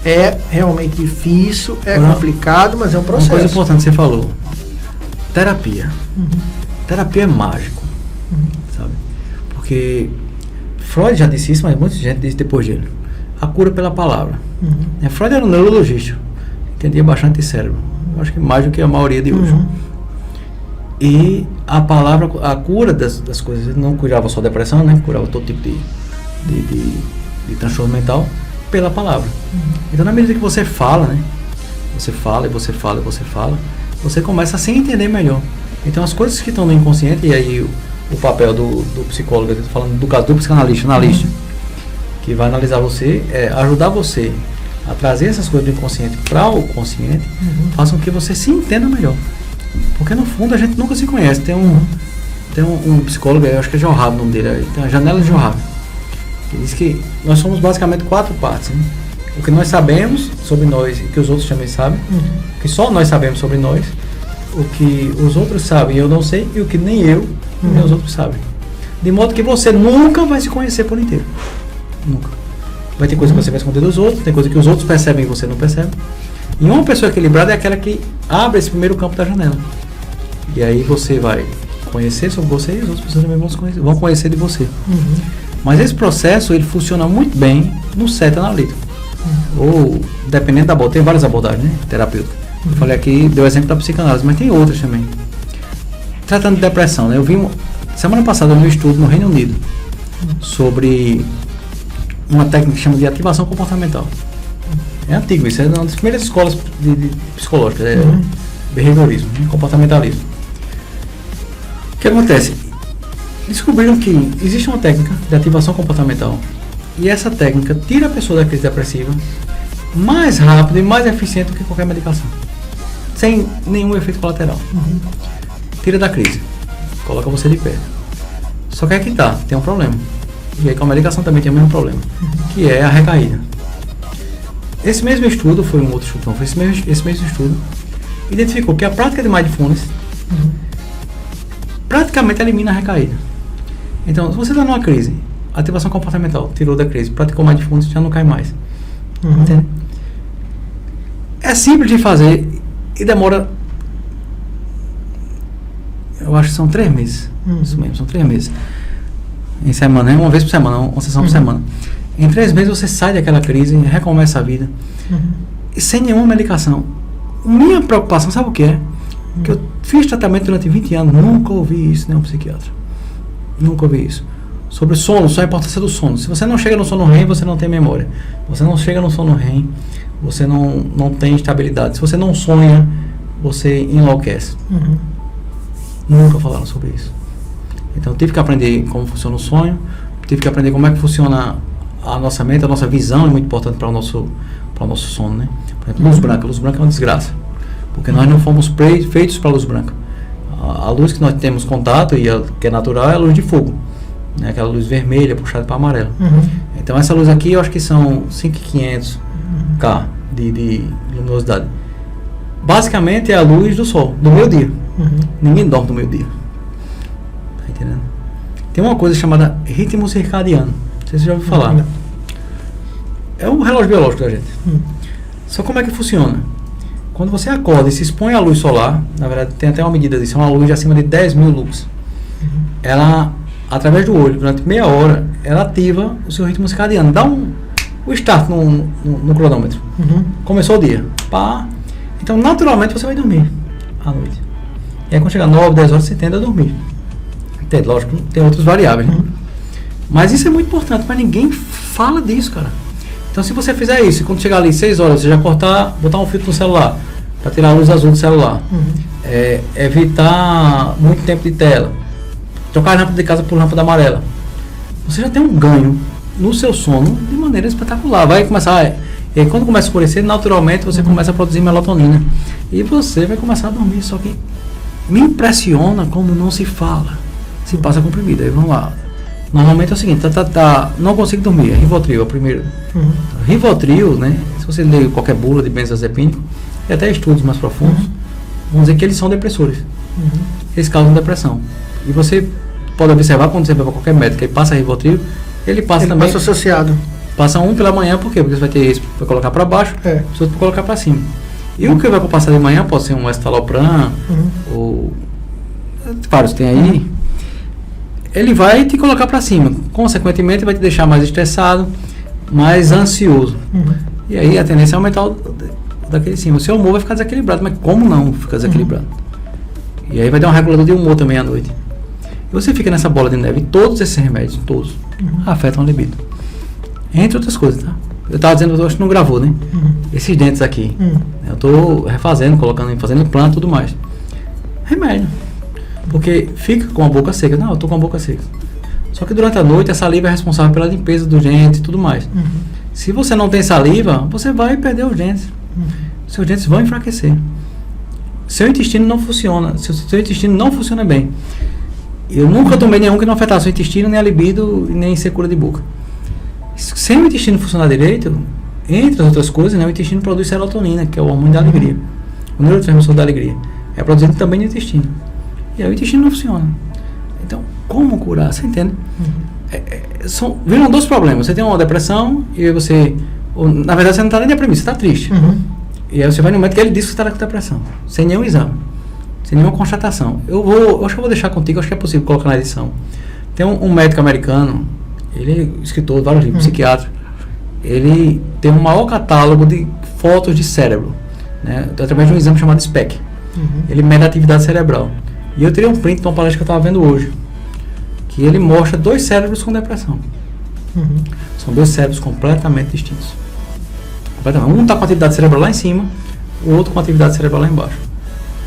É realmente difícil, complicado, mas é um processo. Uma coisa importante que você falou. Terapia. Terapia é mágico. Sabe? Porque Freud já disse isso, mas muita gente disse depois dele. A cura pela palavra. Freud era um neurologista. Entendia bastante de cérebro. Eu acho que mais do que a maioria de hoje. E a palavra, a cura das coisas, ele não curava só depressão, né? Curava todo tipo de transtorno mental pela palavra. Então, na medida que você fala, né? Você fala e você fala e você fala, você começa a se entender melhor. Então, as coisas que estão no inconsciente, e aí o papel do psicólogo, eu estou falando do psicanalista, analista, que vai analisar você, ajudar você a trazer essas coisas do inconsciente para o consciente, façam com que você se entenda melhor. Porque, no fundo, a gente nunca se conhece. Tem um psicólogo, eu acho que é Johar o nome dele, tem a Janela de Johar. Ele diz que nós somos basicamente 4 partes. Né? O que nós sabemos sobre nós e que os outros também sabem, o que só nós sabemos sobre nós, o que os outros sabem e eu não sei, e o que nem eu nem os outros sabem. De modo que você nunca vai se conhecer por inteiro. Nunca. Vai ter coisa que você vai esconder dos outros, tem coisa que os outros percebem e você não percebe. E uma pessoa equilibrada é aquela que abre esse primeiro campo da janela. E aí você vai conhecer sobre você e as outras pessoas também vão conhecer de você. Mas esse processo, ele funciona muito bem no set analítico. Ou, dependendo da abordagem, tem várias abordagens, né? Terapêuticas. Eu falei aqui, deu exemplo da psicanálise, mas tem outras também. Tratando de depressão, né? Eu vi, semana passada, um estudo no Reino Unido sobre uma técnica que chama de ativação comportamental. É antigo, isso é uma das primeiras escolas de psicológicas, behaviorismo, comportamentalismo. O que acontece? Descobriram que existe uma técnica de ativação comportamental e essa técnica tira a pessoa da crise depressiva mais rápido e mais eficiente do que qualquer medicação, sem nenhum efeito colateral. Tira da crise, coloca você de pé. Só que aqui tem um problema, e aí com a medicação também tem o mesmo problema, que é a recaída. Esse mesmo estudo, foi um outro estudo, não, foi esse mesmo estudo, identificou que a prática de mindfulness praticamente elimina a recaída. Então, se você está numa crise, ativação comportamental, tirou da crise, praticou mindfulness, já não cai mais. Entende? É simples de fazer e demora, eu acho que são 3 meses. Isso mesmo, são 3 meses. Em semana, uma vez por semana, uma sessão por semana. Em 3 meses você sai daquela crise e recomeça a vida. E sem nenhuma medicação. Minha preocupação, sabe o que é? Que eu fiz tratamento durante 20 anos, nunca ouvi isso, nenhum psiquiatra. Nunca ouvi isso. Sobre sono, só a importância do sono. Se você não chega no sono REM, você não tem memória. Você não chega no sono REM, você não tem estabilidade. Se você não sonha, você enlouquece. Nunca falaram sobre isso. Então, eu tive que aprender como funciona o sonho, tive que aprender como é que funciona a nossa mente, a nossa visão é muito importante para o nosso sono, né? Por exemplo, luz branca. Luz branca é uma desgraça, porque nós não fomos feitos para luz branca. A luz que nós temos contato, que é natural, é a luz de fogo, né? Aquela luz vermelha puxada para amarela. Então, essa luz aqui, eu acho que são 5.500 K de luminosidade. Basicamente, é a luz do sol, do meio-dia. Ninguém dorme no meio-dia. Tá entendendo? Tem uma coisa chamada ritmo circadiano. Não sei se você já ouviu falar. Não. É o relógio biológico da gente. Só como é que funciona? Quando você acorda e se expõe à luz solar, na verdade tem até uma medida disso, é uma luz de acima de 10.000 lux. Ela, através do olho, durante meia hora, ela ativa o seu ritmo circadiano. Dá o start no cronômetro. Começou o dia. Pá. Então, naturalmente, você vai dormir à noite. E aí, quando chegar 9, 10 horas, você tende a dormir. Tem, lógico, tem outras variáveis, né? Mas isso é muito importante, mas ninguém fala disso, cara. Então, se você fizer isso, e quando chegar ali 6 horas, você já botar um filtro no celular, para tirar a luz azul do celular, evitar muito tempo de tela, trocar a lâmpada de casa por lâmpada amarela, você já tem um ganho no seu sono de maneira espetacular. Vai começar, e aí quando começa a escurecer, naturalmente você começa a produzir melatonina, e você vai começar a dormir. Só que me impressiona como não se fala, se passa comprimido. Aí vamos lá. Normalmente é o seguinte, não consigo dormir, é Rivotril, é o primeiro. Rivotril, né, se você ler qualquer bula de benzodiazepínico, e até estudos mais profundos, vão dizer que eles são depressores. Eles causam depressão. E você pode observar, quando você vai para qualquer médico e passa Rivotril, ele também... passa associado. Passa um pela manhã, por quê? Porque você vai ter esse para colocar para baixo, outro para colocar para cima. E o que vai para passar de manhã pode ser um estalopram, ou vários tem aí. Ele vai te colocar para cima, consequentemente vai te deixar mais estressado, mais ansioso. E aí a tendência é aumentar daquele cima. O seu humor vai ficar desequilibrado, mas como não ficar desequilibrado? E aí vai dar um regulador de humor também à noite. E você fica nessa bola de neve. E todos esses remédios, todos, afetam a libido. Entre outras coisas, tá? Eu estava dizendo, eu acho que não gravou, né? Esses dentes aqui. Eu estou refazendo, fazendo implante e tudo mais. Remédio. Porque fica com a boca seca. Não, eu estou com a boca seca. Só que durante a noite a saliva é responsável pela limpeza dos dentes e tudo mais. Se você não tem saliva, você vai perder os dentes. Seus dentes vão enfraquecer. Seu intestino não funciona. Seu intestino não funciona bem. Eu nunca tomei nenhum que não afetasse o intestino, nem a libido, nem secura de boca. Sem o intestino funcionar direito, entre as outras coisas, né, o intestino produz serotonina, que é o hormônio da alegria. O neurotransmissor da alegria. É produzido também no intestino. E aí o intestino não funciona. Então, como curar? Você entende? Viram dois problemas. Você tem uma depressão e aí você... na verdade, você não está nem deprimido, você está triste. E aí você vai no médico e ele diz que você está com depressão. Sem nenhum exame. Sem nenhuma constatação. Eu acho que eu vou deixar contigo, acho que é possível colocar na edição. Tem um médico americano, ele é escritor, vários livros, psiquiatra. Ele tem o maior catálogo de fotos de cérebro, né, através de um exame chamado SPEC. Ele mede a atividade cerebral. E eu tirei um print de uma palestra que eu estava vendo hoje, que ele mostra 2 cérebros com depressão. São 2 cérebros completamente distintos. Um está com atividade cerebral lá em cima, o outro com atividade cerebral lá embaixo.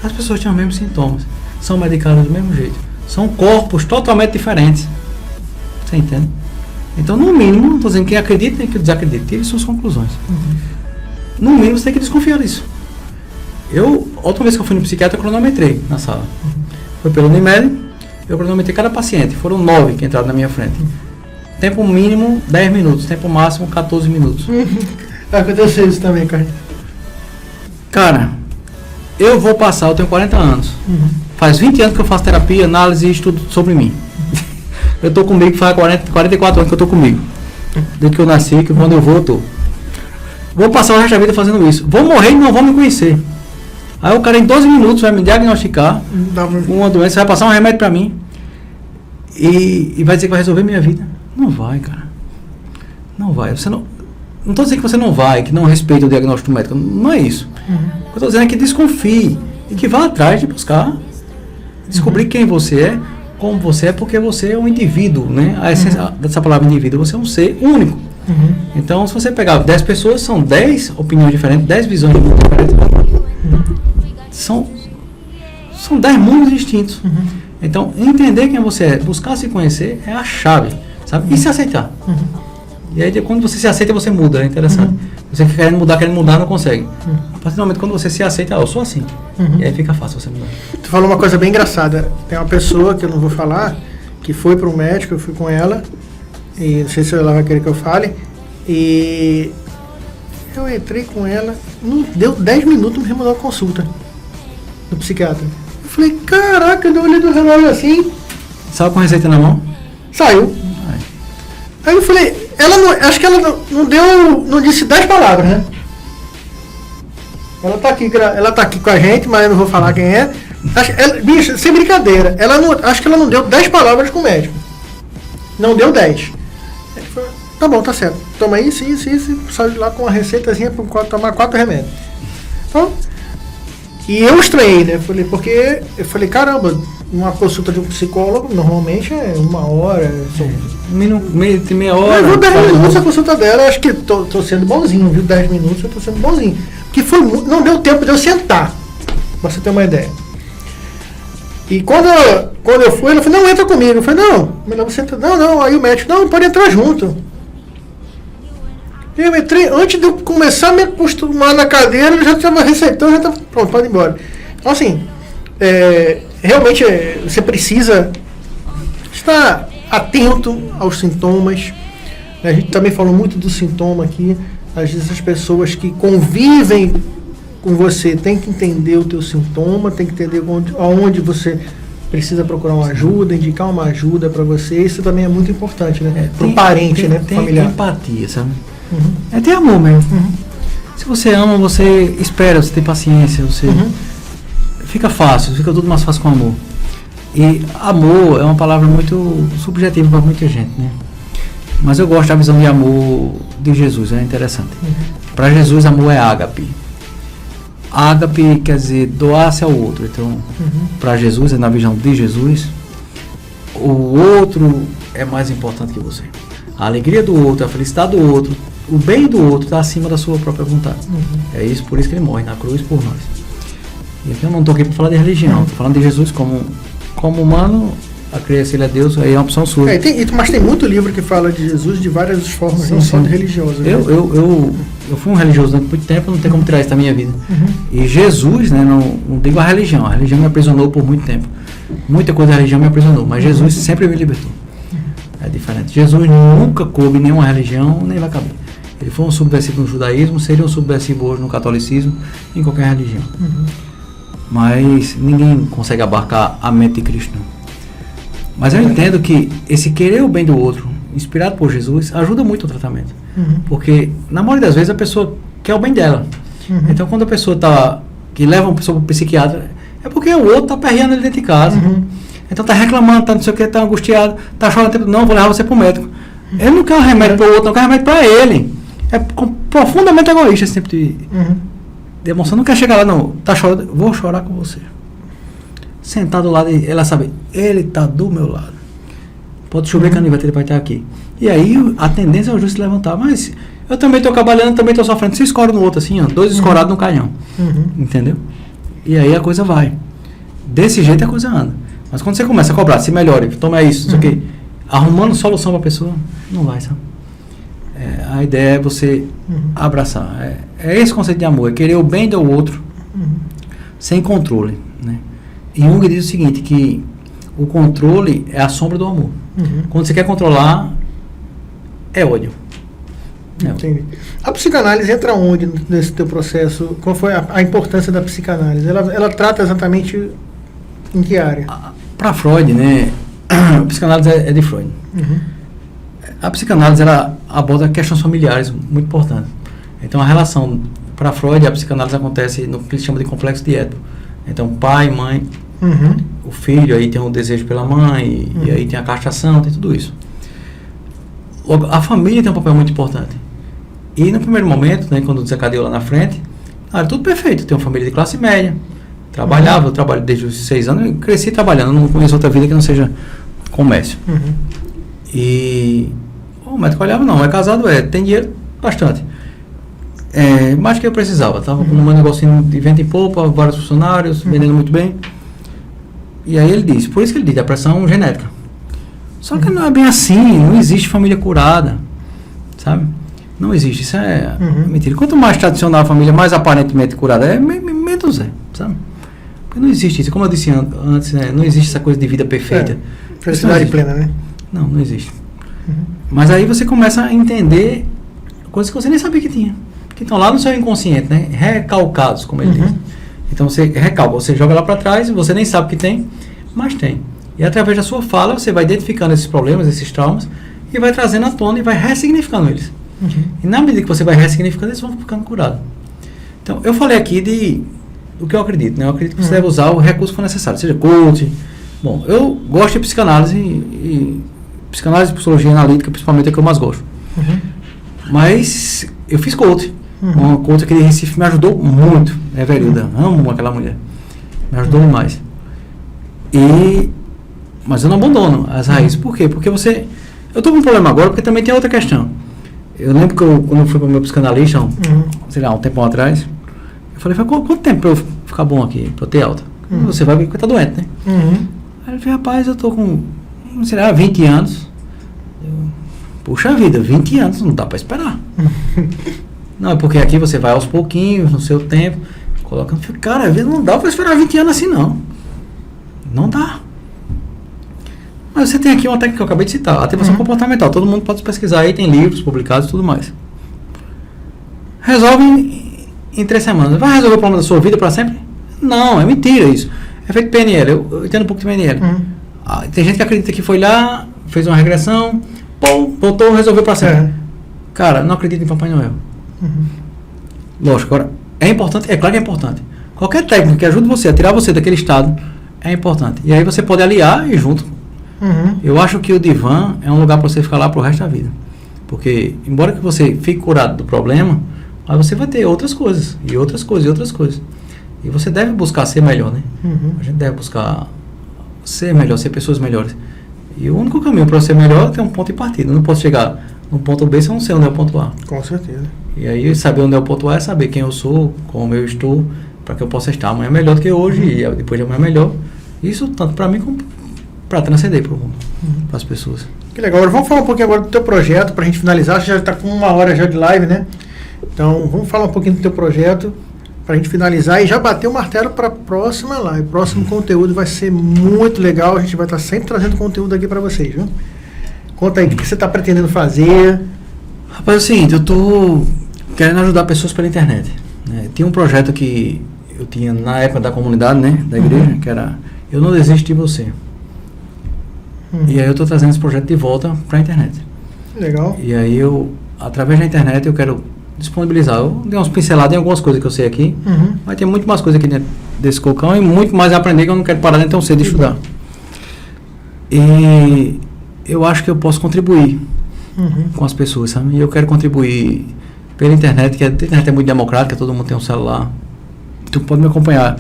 As pessoas têm os mesmos sintomas, são medicadas do mesmo jeito, são corpos totalmente diferentes. Você entende? Então, no mínimo, não estou dizendo quem acredita nem que desacredita, tire suas conclusões. No mínimo, você tem que desconfiar disso. A última vez que eu fui no psiquiatra, eu cronometrei na sala. Foi pelo Unimed, eu cronometrei cada paciente, foram 9 que entraram na minha frente. Tempo mínimo, 10 minutos, tempo máximo, 14 minutos. Aconteceu isso também, cara. Cara, eu tenho 40 anos. Faz 20 anos que eu faço terapia, análise e estudo sobre mim. Eu estou comigo, faz 44 anos que eu estou comigo. Desde que eu nasci, que quando eu vou, eu estou. Vou passar o resto da vida fazendo isso. Vou morrer e não vou me conhecer. Aí o cara em 12 minutos vai me diagnosticar uma doença, vai passar um remédio para mim e vai dizer que vai resolver minha vida. Não vai, cara. Não vai. Você não estou dizendo que você não vai, que não respeita o diagnóstico médico. Não é isso. O que eu estou dizendo é que desconfie e que vá atrás de buscar, descobrir quem você é, como você é, porque você é um indivíduo, né? A essência dessa palavra indivíduo, você é um ser único. Então, se você pegar 10 pessoas, são 10 opiniões diferentes, 10 visões de mundo diferentes. são 10 mundos distintos. Então, entender quem você é, buscar se conhecer é a chave, sabe? E se aceitar. E aí, quando você se aceita, você muda, é interessante. Você fica querendo mudar, não consegue. A partir do momento quando você se aceita, eu sou assim. E aí fica fácil você mudar. Tu falou uma coisa bem engraçada. Tem uma pessoa, que eu não vou falar, que foi para um médico, eu fui com ela, e não sei se ela vai querer que eu fale, e eu entrei com ela, não deu 10 minutos, me mandou uma consulta do psiquiatra. Eu falei, caraca, eu olhei do relógio assim, Saiu com a receita na mão? saiu. Aí eu falei, ela não, acho que ela não disse 10 palavras, né? Ela tá aqui com a gente, mas eu não vou falar quem é. Bicho, sem brincadeira, acho que ela não deu 10 palavras com o médico. Não deu 10. Ele falou, tá bom, tá certo. Toma isso, saiu de lá com uma receitazinha para tomar 4 remédios. Então, e eu estranhei, né? Eu falei, caramba, uma consulta de um psicólogo normalmente é 1 hora. Meia hora. Eu vou 10 minutos a consulta dela, acho que tô sendo bonzinho, viu? 10 minutos eu tô sendo bonzinho. Porque não deu tempo de eu sentar, pra você ter uma ideia. E quando eu fui, ela falou, não, entra comigo. Eu falei, não, melhor você entrar. Não, aí o médico, não, pode entrar junto. Eu entrei, antes de eu começar a me acostumar na cadeira, eu já estava receitando, já estava pronto, pode ir embora. Então, assim, realmente você precisa estar atento aos sintomas. A gente também falou muito do sintoma aqui. Às vezes as pessoas que convivem com você têm que entender o teu sintoma, tem que entender aonde você precisa procurar uma ajuda, indicar uma ajuda para você. Isso também é muito importante, né? Para o parente, né? Pro familiar. Tem empatia, sabe? É ter amor mesmo. Se você ama, você espera, você tem paciência, você fica fácil, fica tudo mais fácil com amor. E amor é uma palavra muito subjetiva para muita gente, né? Mas eu gosto da visão de amor de Jesus, é interessante. Para Jesus, amor é ágape. Ágape quer dizer doar-se ao outro. Então, para Jesus, na visão de Jesus, o outro é mais importante que você. A alegria do outro, a felicidade do outro, o bem do outro está acima da sua própria vontade. É isso, por isso que ele morre na cruz por nós. E aqui eu não estou aqui para falar de religião, estou falando de Jesus como humano. A crença, ele é Deus, aí é uma opção sua. Mas tem muito livro que fala de Jesus de várias formas, não só de religioso. Né? Eu fui um religioso durante muito tempo, não tem como tirar isso da minha vida. E Jesus, né, não digo a religião me aprisionou por muito tempo. Muita coisa da religião me aprisionou, mas Jesus sempre me libertou. É diferente. Jesus nunca coube nenhuma religião, nem vai caber. Ele foi um subversivo no judaísmo, seria um subversivo hoje no catolicismo, em qualquer religião. Mas ninguém consegue abarcar a mente de Cristo, não. Mas eu entendo que esse querer o bem do outro, inspirado por Jesus, ajuda muito o tratamento. Porque, na maioria das vezes, a pessoa quer o bem dela. Então, quando a pessoa que leva uma pessoa para o psiquiatra, é porque o outro está perreando ele dentro de casa. Então, está reclamando, está não sei o que, está angustiado, está chorando, não, vou levar você para o médico. Ele não quer um remédio para o outro, não quer um remédio para ele. É profundamente egoísta esse tipo de emoção. Não quer chegar lá, não, está chorando, vou chorar com você. Sentar do lado, ela sabe, ele está do meu lado. Pode chover que ele vai estar aqui. E aí a tendência é o juiz se levantar. Mas eu também estou trabalhando, também estou sofrendo. Você escora no outro assim, ó, 2 escorados no canhão. Entendeu? E aí a coisa vai. Desse jeito a coisa anda. Mas quando você começa a cobrar, se melhore, toma isso, isso aqui, arrumando solução para a pessoa, não vai, sabe? A ideia é você abraçar. É esse conceito de amor, é querer o bem do outro sem controle, né? E Jung diz o seguinte, que o controle é a sombra do amor. Quando você quer controlar, é ódio. Entendi. A psicanálise entra onde nesse teu processo? Qual foi a importância da psicanálise? Ela trata exatamente em que área? Para Freud, né? A psicanálise é de Freud. A psicanálise, ela aborda questões familiares muito importantes. Então, a relação, para Freud, a psicanálise acontece no que ele chama de complexo de Édipo. Então, pai, mãe, o filho, aí tem um desejo pela mãe, e aí tem a castração, tem tudo isso. A família tem um papel muito importante. E no primeiro momento, né, quando desencadeou lá na frente, era tudo perfeito. Tem uma família de classe média, trabalhava, eu trabalho desde os 6 anos, eu cresci trabalhando, não conheço outra vida que não seja comércio. E o médico olhava, não, é casado, tem dinheiro, bastante. Mais que eu precisava, estava com um negocinho de vento e poupa, vários funcionários, vendendo muito bem. E aí ele diz, por isso que ele diz, depressão genética. Só que não é bem assim, não existe família curada, sabe? Não existe, isso é mentira. Quanto mais tradicional a família, mais aparentemente curada é, menos é, sabe? Porque não existe isso, como eu disse antes, né? Não existe essa coisa de vida perfeita. Felicidade plena, né? Não existe. Mas aí você começa a entender coisas que você nem sabia que tinha. Que estão lá no seu inconsciente, né? Recalcados, como ele diz. Então você recalca, você joga lá para trás, você nem sabe que tem, mas tem. E através da sua fala, você vai identificando esses problemas, esses traumas, e vai trazendo à tona e vai ressignificando eles. E na medida que você vai ressignificando, eles vão ficando curados. Então, eu falei aqui do que eu acredito, né? Eu acredito que você deve usar o recurso que for necessário, seja coaching. Bom, eu gosto de psicanálise e psicanálise e psicologia analítica, principalmente, é o que eu mais gosto. Mas eu fiz coaching. Uma coach aqui de Recife me ajudou muito. É Verilda, amo aquela mulher. Me ajudou demais. Mas eu não abandono as raízes. Por quê? Porque você... Eu estou com um problema agora, porque também tem outra questão. Eu lembro que quando eu fui para o meu psicanalista, sei lá, um tempo atrás, eu falei, quanto tempo para eu ficar bom aqui, para eu ter alta? Você vai ver que está doente, né? Aí ele falou, rapaz, eu estou com, sei lá, 20 anos. Puxa vida, 20 anos, não dá para esperar. Não, é porque aqui você vai aos pouquinhos, no seu tempo, colocando. Cara, às vezes não dá para esperar 20 anos assim, não. Não dá. Mas você tem aqui uma técnica que eu acabei de citar, ativação comportamental. Todo mundo pode pesquisar aí, tem livros publicados e tudo mais. Resolve em 3 semanas. Vai resolver o problema da sua vida para sempre? Não, é mentira isso. É feito PNL, eu entendo um pouco de PNL. Tem gente que acredita que foi lá, fez uma regressão, voltou, resolveu para sempre. Cara, não acredito em Papai Noel. Lógico, agora, é importante, é claro que é importante. Qualquer técnica que ajude você a tirar você daquele estado é importante. E aí você pode aliar e junto. Eu acho que o divã é um lugar para você ficar lá pro resto da vida. Porque, embora que você fique curado do problema, aí você vai ter outras coisas, e outras coisas, e outras coisas. E você deve buscar ser melhor, né? A gente deve buscar ser melhor, ser pessoas melhores. E o único caminho para ser melhor é ter um ponto de partida. Eu não posso chegar no ponto B se eu não sei onde é o ponto A. Com certeza. E aí, saber onde é o ponto A é saber quem eu sou, como eu estou, para que eu possa estar amanhã melhor do que hoje, e depois de amanhã melhor. Isso tanto para mim como para transcender para o mundo, para as pessoas. Que legal. Agora vamos falar um pouquinho agora do teu projeto, para a gente finalizar. Você já está com 1 hora já de live, né? Então, vamos falar um pouquinho do teu projeto, para a gente finalizar e já bater o martelo para a próxima live. Próximo conteúdo vai ser muito legal. A gente vai estar sempre trazendo conteúdo aqui para vocês, viu? Conta aí, o que você está pretendendo fazer? Rapaz, é o seguinte, eu estou querendo ajudar pessoas pela internet. Né? Tinha um projeto que eu tinha na época da comunidade, né, da igreja, que era Eu Não Desisto de Você. E aí eu estou trazendo esse projeto de volta para a internet. Legal. E aí através da internet, eu quero disponibilizar. Eu dei umas pinceladas em algumas coisas que eu sei aqui, mas tem muito mais coisa aqui dentro desse cocão e muito mais a aprender que eu não quero parar tão cedo de estudar. E eu acho que eu posso contribuir com as pessoas, sabe? E eu quero contribuir pela internet, que a internet é muito democrática, todo mundo tem um celular. Tu pode me acompanhar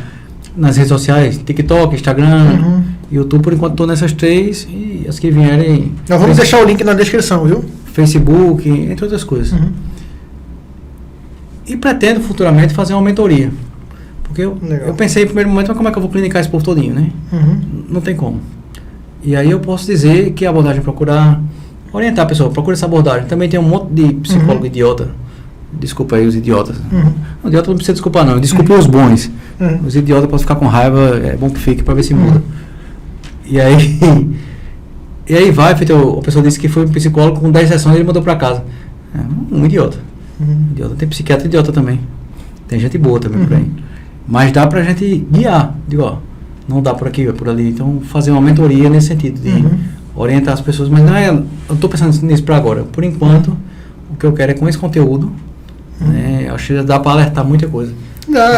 nas redes sociais, TikTok, Instagram, YouTube, por enquanto estou nessas 3 e as que vierem... Nós vamos deixar o link na descrição, viu? Facebook, entre outras coisas. E pretendo futuramente fazer uma mentoria. Porque eu pensei em primeiro momento, mas como é que eu vou clinicar esse povo todinho, né? Não tem como. E aí eu posso dizer que a abordagem é procurar orientar a pessoa, procura essa abordagem. Também tem um monte de psicólogo idiota. Desculpa aí os idiotas. O idiota não precisa desculpar não, desculpe os bons. Os idiotas podem ficar com raiva, é bom que fique para ver se muda. E aí vai, a pessoa disse que foi um psicólogo com 10 sessões e ele mandou para casa. É um idiota. Idiota. Tem psiquiatra idiota também. Tem gente boa também por aí. Mas dá pra gente guiar. Digo, ó, não dá por aqui, é por ali. Então, fazer uma mentoria nesse sentido, de orientar as pessoas. Mas não é, eu não tô pensando nisso para agora. Por enquanto, o que eu quero é com esse conteúdo. Né, acho que dá para alertar muita coisa.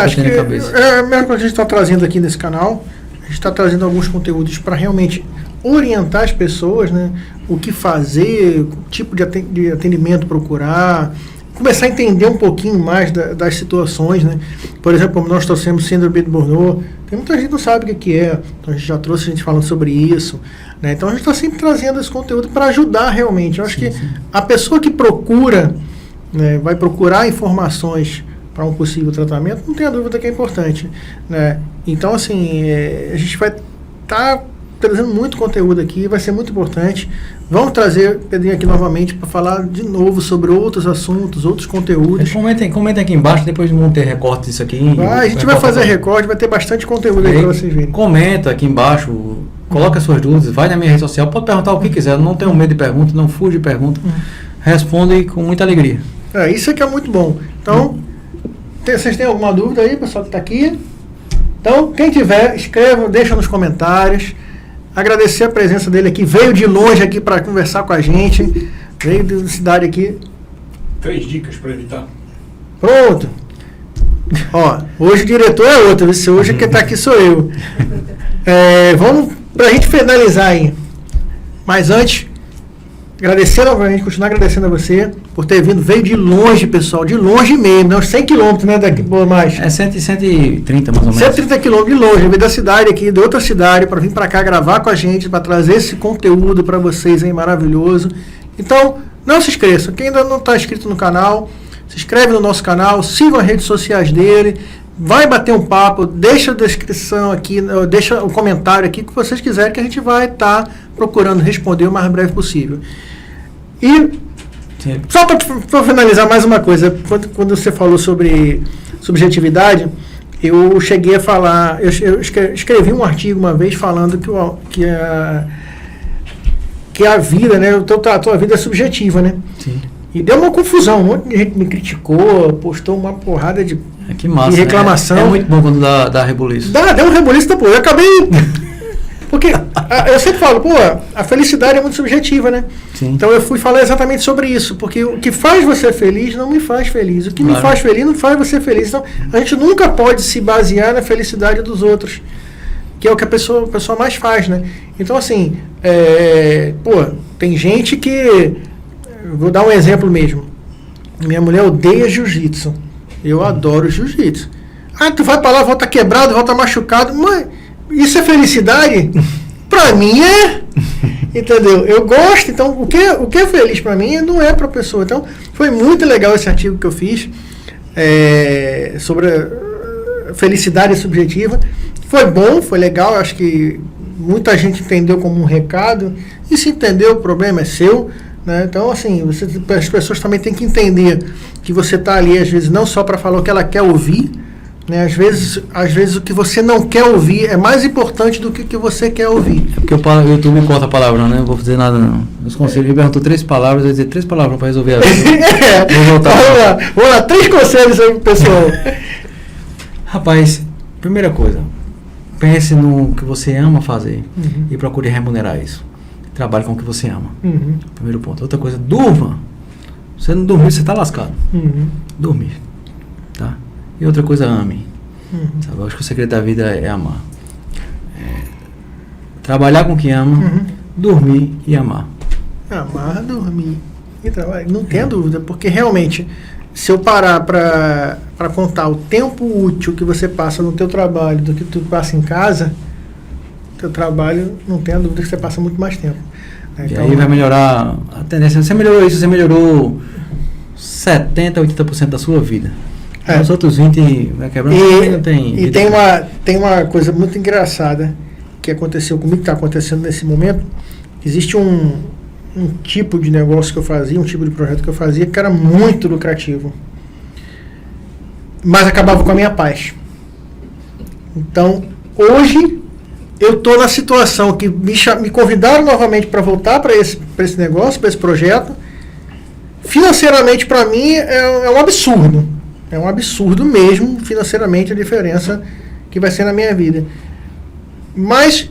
Acho que é a mesma coisa que a gente está trazendo aqui nesse canal. A gente está trazendo alguns conteúdos para realmente orientar as pessoas, né? O que fazer, o tipo de atendimento procurar, começar a entender um pouquinho mais das situações, né? Por exemplo, como nós trouxemos síndrome de Burnout, tem muita gente que não sabe o que é, então a gente já trouxe gente falando sobre isso, né? Então a gente está sempre trazendo esse conteúdo para ajudar realmente. Eu acho que a pessoa que procura, né, vai procurar informações para um possível tratamento, não tenha dúvida que é importante, né? Então, assim, a gente vai tá trazendo muito conteúdo aqui, vai ser muito importante. Vamos trazer o Pedrinho aqui novamente para falar de novo sobre outros assuntos, outros conteúdos. Comenta aqui embaixo, depois vamos ter recorte disso aqui. A gente vai fazer recorte, vai ter bastante conteúdo aí para vocês verem. Comenta aqui embaixo, coloca suas dúvidas, vai na minha rede social, pode perguntar o que quiser, não tenho medo de pergunta, não fuja de pergunta, responde com muita alegria. Isso aqui é muito bom. Então, vocês têm alguma dúvida aí, pessoal que está aqui? Então, quem tiver, escreva, deixa nos comentários. Agradecer a presença dele aqui, veio de longe aqui para conversar com a gente, veio da cidade aqui. 3 dicas para evitar. Pronto. Ó, hoje o diretor é outro, se hoje quem está aqui sou eu. Vamos para a gente finalizar aí. Mas antes, agradecer novamente, continuar agradecendo a você por ter vindo, veio de longe, pessoal, de longe mesmo, né? Uns 100 quilômetros, né, daqui por mais. 130 mais ou menos. 130 quilômetros de longe, veio da cidade aqui, de outra cidade, para vir para cá gravar com a gente, para trazer esse conteúdo para vocês aí, maravilhoso. Então, não se esqueça, quem ainda não está inscrito no canal, se inscreve no nosso canal, siga as redes sociais dele, vai bater um papo, deixa a descrição aqui, deixa o comentário aqui, que vocês quiserem, que a gente vai estar procurando responder o mais breve possível. E só para finalizar mais uma coisa, quando você falou sobre subjetividade, eu cheguei a falar, eu escrevi um artigo uma vez falando que a vida, né, a tua vida é subjetiva, né? Sim. E deu uma confusão, um monte de gente me criticou, postou uma porrada de, que massa, de reclamação. É muito bom quando dá rebuliço. Deu um rebuliço, pô, eu acabei... Porque eu sempre falo, pô, a felicidade é muito subjetiva, né? Sim. Então eu fui falar exatamente sobre isso, porque o que faz você feliz não me faz feliz. O que me faz feliz não faz você feliz. Então a gente nunca pode se basear na felicidade dos outros, que é o que a pessoa mais faz, né? Então assim, tem gente que... Vou dar um exemplo mesmo. Minha mulher odeia jiu-jitsu. Eu adoro jiu-jitsu. Tu vai pra lá, volta quebrado, volta machucado. Mas isso é felicidade? Pra mim é. Entendeu? Eu gosto. Então, o que é feliz pra mim não é pra pessoa. Então, foi muito legal esse artigo que eu fiz sobre a felicidade subjetiva. Foi bom, foi legal. Acho que muita gente entendeu como um recado. E se entendeu, o problema é seu. Né? Então, assim, as pessoas também têm que entender que você está ali, às vezes, não só para falar o que ela quer ouvir, né? Às vezes o que você não quer ouvir é mais importante do que o que você quer ouvir. É porque o YouTube me corta a palavra, né? Não vou dizer nada, não. Os conselhos, ele perguntou 3 palavras, eu vou dizer 3 palavras para resolver a vida. Vamos lá, 3 conselhos aí pro pessoal. Rapaz, primeira coisa, pense no que você ama fazer e procure remunerar isso. Trabalhe com o que você ama. Primeiro ponto. Outra coisa, durma. Você não dormir, você está lascado. Dormir. Tá? E outra coisa, ame. Sabe? Eu acho que o segredo da vida é amar. Trabalhar com o que ama, dormir e amar. Amar, dormir e trabalhar. Não tenha dúvida, porque realmente, se eu parar para contar o tempo útil que você passa no teu trabalho do que tu passa em casa, teu trabalho, não tenha dúvida que você passa muito mais tempo. Né? Então, e aí vai melhorar a tendência. Você melhorou isso, você melhorou 70%, 80% da sua vida. Os outros 20% vai quebrando. E tem uma coisa muito engraçada que aconteceu comigo, que está acontecendo nesse momento. Existe um tipo de negócio que eu fazia, um tipo de projeto que eu fazia que era muito lucrativo, mas acabava com a minha paz. Então, hoje eu estou na situação que me convidaram novamente para voltar para esse negócio, para esse projeto. Financeiramente, para mim, é um absurdo. É um absurdo mesmo, financeiramente, a diferença que vai ser na minha vida. Mas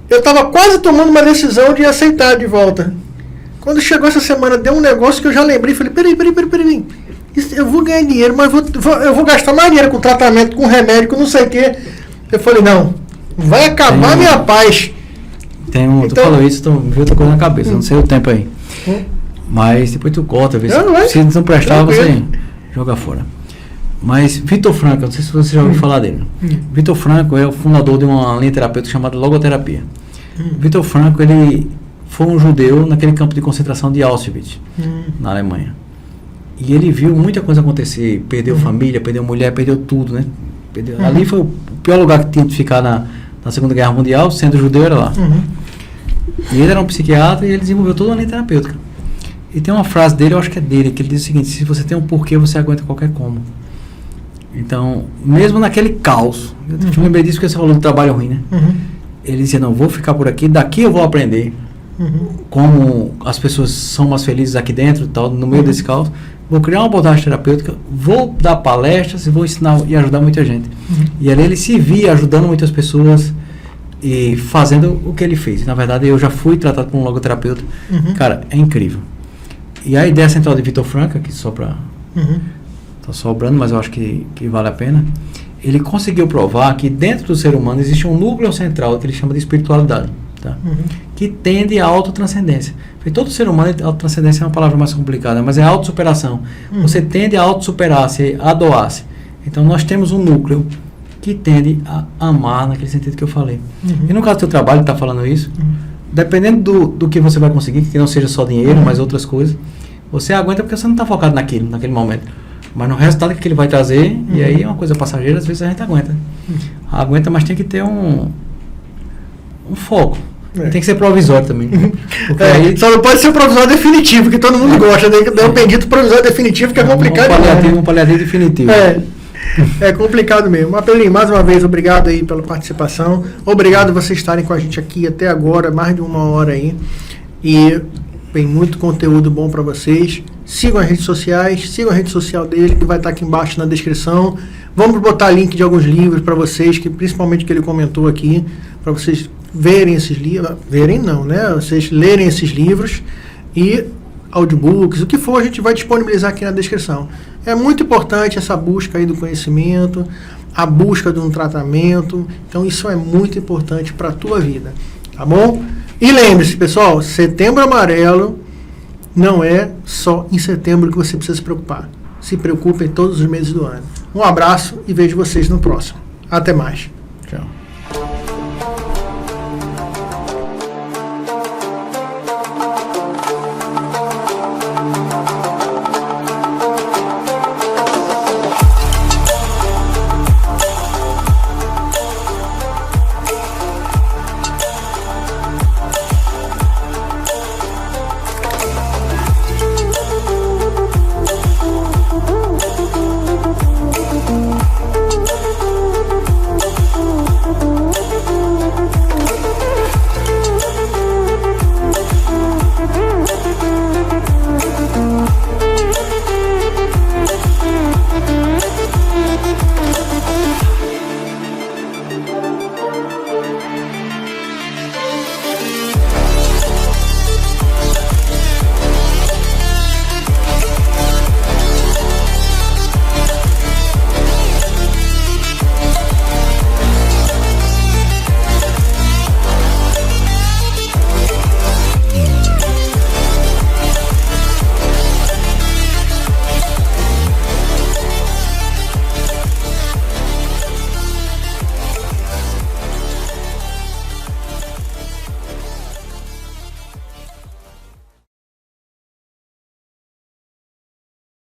eu estava quase tomando uma decisão de aceitar de volta. Quando chegou essa semana, deu um negócio que eu já lembrei. Falei, peraí. Eu vou ganhar dinheiro, mas eu vou gastar mais dinheiro com tratamento, com remédio, com não sei o quê. Eu falei, não, vai acabar minha paz. Tu falou isso, tu viu outra coisa na cabeça, não sei o tempo aí. Mas depois tu corta, vê se não prestar, você joga fora. Mas Vitor Frankl, não sei se você já ouviu falar dele. Vitor Frankl é o fundador de uma linha terapêutica chamada logoterapia. Vitor Frankl, ele foi um judeu naquele campo de concentração de Auschwitz, na Alemanha. E ele viu muita coisa acontecer, perdeu família, perdeu mulher, perdeu tudo, né? Ali foi o pior lugar que tinha de ficar na Segunda Guerra Mundial, o centro judeu era lá. E ele era um psiquiatra e ele desenvolveu toda uma linha terapêutica. E tem uma frase dele, eu acho que é dele, que ele diz o seguinte: se você tem um porquê, você aguenta qualquer como. Então, mesmo naquele caos, eu te lembrei disso porque você falou do trabalho ruim, né? Ele dizia, não, vou ficar por aqui, daqui eu vou aprender como as pessoas são mais felizes aqui dentro, tal, no meio desse caos. Vou criar uma abordagem terapêutica, vou dar palestras e vou ensinar e ajudar muita gente. E ali ele se via ajudando muitas pessoas e fazendo o que ele fez. Na verdade, eu já fui tratado por um logoterapeuta. Cara, é incrível. E a ideia central de Viktor Frankl, aqui só para... Está sobrando, mas eu acho que vale a pena. Ele conseguiu provar que dentro do ser humano existe um núcleo central que ele chama de espiritualidade, tá? Que tende à autotranscendência. Todo ser humano, autotranscendência é uma palavra mais complicada, mas é autossuperação. Você tende a autossuperar-se, a doar-se. Então nós temos um núcleo que tende a amar naquele sentido que eu falei. E no caso do teu trabalho, que está falando isso, dependendo do que você vai conseguir, que não seja só dinheiro, mas outras coisas, você aguenta porque você não está focado naquele momento. Mas no resultado que ele vai trazer, e aí é uma coisa passageira, às vezes a gente aguenta. Aguenta, mas tem que ter um foco. Tem que ser provisório também. Aí, só não pode ser um provisório definitivo, que todo mundo gosta. Tem um bendito provisório definitivo que é complicado. Um paliativo definitivo. É complicado mesmo. Apelinho, mais uma vez, obrigado aí pela participação. Obrigado vocês estarem com a gente aqui até agora, mais de 1 hora aí. E tem muito conteúdo bom para vocês. Sigam as redes sociais, sigam a rede social dele, que vai estar aqui embaixo na descrição. Vamos botar link de alguns livros para vocês, que principalmente que ele comentou aqui, para vocês verem esses livros. Verem não, né? Vocês lerem esses livros e audiobooks, o que for, a gente vai disponibilizar aqui na descrição. É muito importante essa busca aí do conhecimento, a busca de um tratamento. Então isso é muito importante para a tua vida, tá bom? E lembre-se, pessoal, Setembro Amarelo não é só em setembro que você precisa se preocupar. Se preocupe em todos os meses do ano. Um abraço e vejo vocês no próximo. Até mais.